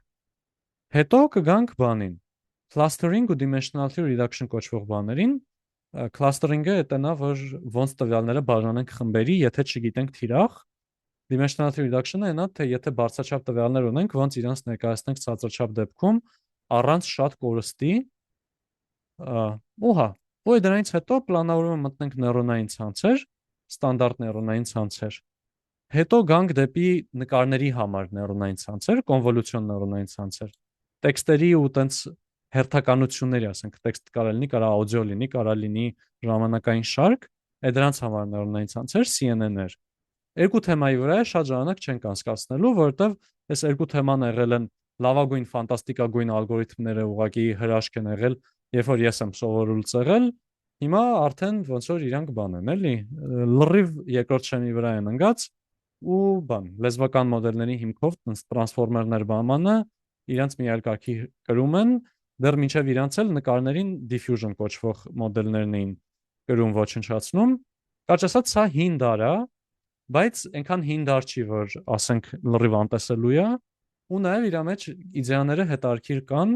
Հետո կգանք բանին, clustering ու dimensionality reduction կոչվող բաներին։ Clustering-ը դա որ ոնց տվյալները բաժանենք խմբերի, եթե չգիտենք թիրախ։ Dimensionality reduction-ը այնա, թե եթե բարձրաչափ տվյալներ ունենք, ոնց իրանց ներկայացնենք ցածրաչափ դեպքում առանց շատ կորստի։ Ու հա, ու դրանից հետո պլանավորում եմ մտնենք նեյրոնային ցանցեր, ստանդարտ նեյրոնային ցանցեր։ Հետո գանք դեպի նկարների համար նեյրոնային ցանցեր, կոնվոլյուցիոն նեյրոնային ցանցեր։ Տեքստերի ու տենց հերթականությունների, ասենք, տեքստ կարա լինի, կարա աուդիո լինի, կարա լինի ժամանակային շարք, այդ դրանց համար նեյրոնային ցանցեր, CNN-ներ։ Երկու թեմայի վրա շատ ժամանակ չենք անցկացնելու, որովհետև այս երկու թեման եղել են լավագույն ֆանտաստիկագույն ալգորիթմները ուղղակի հրաշք են եղել, երբ որ ես եմ սովորul ծեղել, հիմա արդեն ոնց որ իրանք բան են, էլի, լրիվ երկրորդ շեմի վրա են ընկած ու բան, լեզվական մոդելների հիմքով տրանսֆորմերներ բամանը իրանք մի այլ կարգի կրում են, դեռ մինչև իրանք էլ նկարներին diffusion կոչվող մոդելներն էին կրում ոչնչացնում։ Կարճ ասած, սա հին դար է, բայց այնքան հին դար չի, որ ասենք լրիվ անտեսելու է, ու նաև իր մեջ իդեաները հետարքիր կան,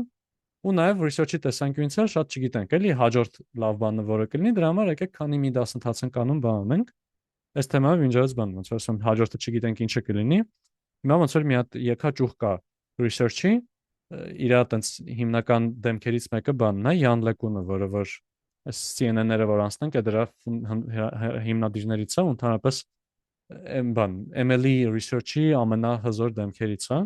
ու նաև research-ի տեսանկյունից էլ շատ չգիտենք, էլի հաջորդ լավ բանը որը կլինի, դրա համար եկեք քանի մի դասընթաց ենք անում բանանենք։ Այս թեմայով ինձ բան ոնց որ ասեմ հաջորդը չգիտենք ինչը կլինի։ Հիմա ոնց որ մի հատ եկա ճուղ կա research-ի, իր այտենց հիմնական դեմքերից մեկը բանն է Յան Լեկունը, որը որ այս CNN-ները որ անցնենք, դրա հիմնադիրներից է, ընդհանրապես բան ML-ի research-ի ամենահզոր դեմքերից է,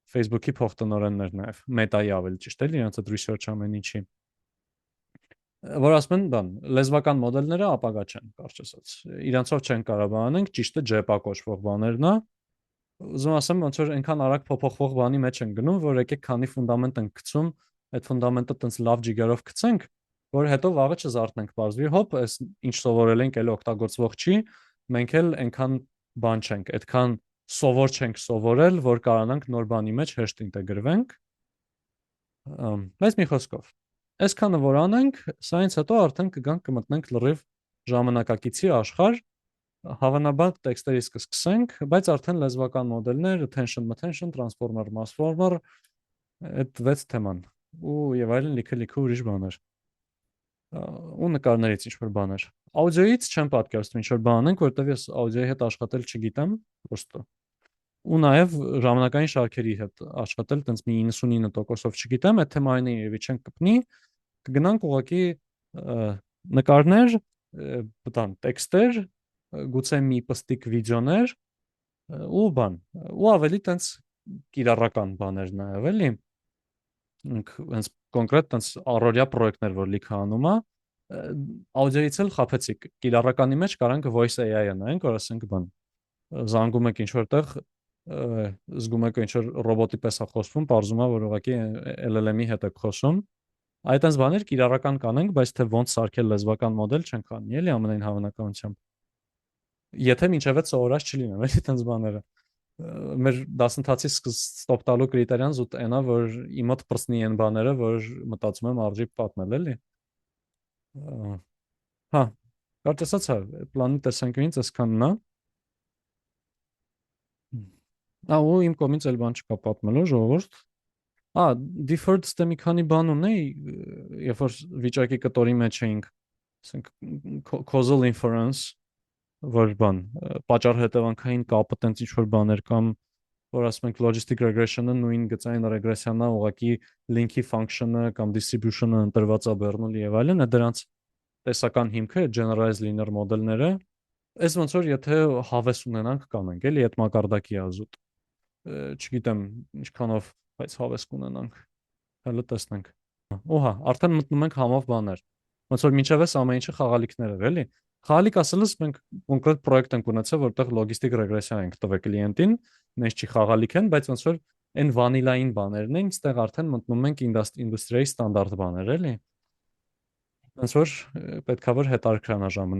Facebook-ի փոխտնօրեններ նաև, Meta-ի ավելի ճիշտ է, իրենց այդ research ամեն ինչի։ Որ ասում են բան, լեզվական մոդելները ապագա չեն, կարճ ասած։ Իրանցով չեն կարող բանանենք, ճիշտը JPA կոչվող բաներն է։ Ուզում ասեմ, ոնց որ այնքան արագ փոփոխվող բանի մեջ են գնում, որ եկեք քանի ֆունդամենտ ենք գցում, այդ ֆունդամենտը տենց լավ ջիգերով գցենք, որ հետո վաղը չզարթնենք, բարձվի, հոպ, այս ինչ սովորել ենք, էլ օգտագործվող չի, մենք էլ այնքան բան չենք, այդքան սովոր չենք սովորել, որ կարողանանք նոր բանի մեջ հեշտ ինտեգրվենք։ Բայց մի խոսքով, այսքանը որ անենք, սայից հետո արդեն կգանք կմտնենք լրիվ ժամանակակիցի աշխարհ, հավանաբար տեքստերից կսկսենք, բայց արդեն լեզվական մոդելներ, attention, transformer, transformer, այդ 6 թեման ու եւ այլն լիքը ուրիշ բաներ։ Ու նկարներից ինչ-որ բաներ։ Աուդիոից չեմ պատկերացնում ինչ-որ բան անենք, որովհետև ես աուդիոյի հետ աշխատել չգիտեմ, պրոստը։ Ու նաև ժամանակային շարքերի հետ աշխատել, տենց մի 99%-ով չգիտեմ, այդ թեմային երևի չենք կպնի, կգնանք ուղղակի նկարներ, բտան տեքստեր, գուցե մի պստիկ վիդեոներ ու բան, ու ավելի տենց կիրառական բաներ նաև էլի։ Հենց կոնկրետ տենց առօրյա պրոյեկտներ, որ լիքը անում է, աուդիոից էլ խափեցիք, կիրառականի մեջ կարանք voice AI-ը նայենք, որ ասենք բան, զանգում եք ինչ-որ տեղ, զգում եք ինչ-որ ռոբոտի պես է խոսվում, պարզում է, որ ուղղակի LLM-ի հետ եք խոսում։ Այդ այնց բաներ կիրառական կանենք, բայց թե ոնց սարքել լեզվական մոդել չենք անի, էլի ամենայն հավանականությամբ։ Եթե մինչև այդ սովորած չլինեմ, էլի տենց բաները։ Մեր դասընթացի ստոպ տալու կրիտերիան զուտ այնա, որ իմ մոտ պրծնի են բաները, որ մտածում եմ արժի պատմել, էլի։ Հա, կարծես ասա, պլանի տեսանկյունից այսքանն է։ Ու իմ կողմից էլ բան չկա պատմելու, ժողովուրդ։ Deferred ստե մի քանի բան ունեի, երբ որ վիճակի կտորի մեջ էինք, ասենք causal inference, որ բան, պատճառ-հետևանքային կապը տենց ինչ որ բաներ կամ որ ասում ենք logistic regression-ը նույն գծային ռեգրեսիան է, ուղղակի link-ի function-ը կամ distribution-ը ընտրված է Bernoulli եւ այլն, դրանց տեսական հիմքը generalized linear մոդելները, այս ոնց որ եթե հավես ունենանք կանենք, էլի այդ մակարդակի ազուտ։ Չգիտեմ ինչքանով, բայց հավես կունենանք։ Հələ տեսնենք։ Օհա, արդեն մտնում ենք համով բաներ։ Ոնց որ մինչև այս ամեն ինչը խաղալիքներ էր, էլի։ Խաղալիք ասելս մենք կոնկրետ պրոյեկտ ենք ունեցել, որտեղ լոգիստիկ ռեգրեսիա ենք տվել կլիենտին, նես չի խաղալիք են, բայց ոնց որ այն վանիլային բաներն են, այստեղ արդեն մտնում ենք ինդուստրիայի ստանդարտ բաներ, էլի։ Ոնց որ պետքա որ հետարքրանա ժամանակ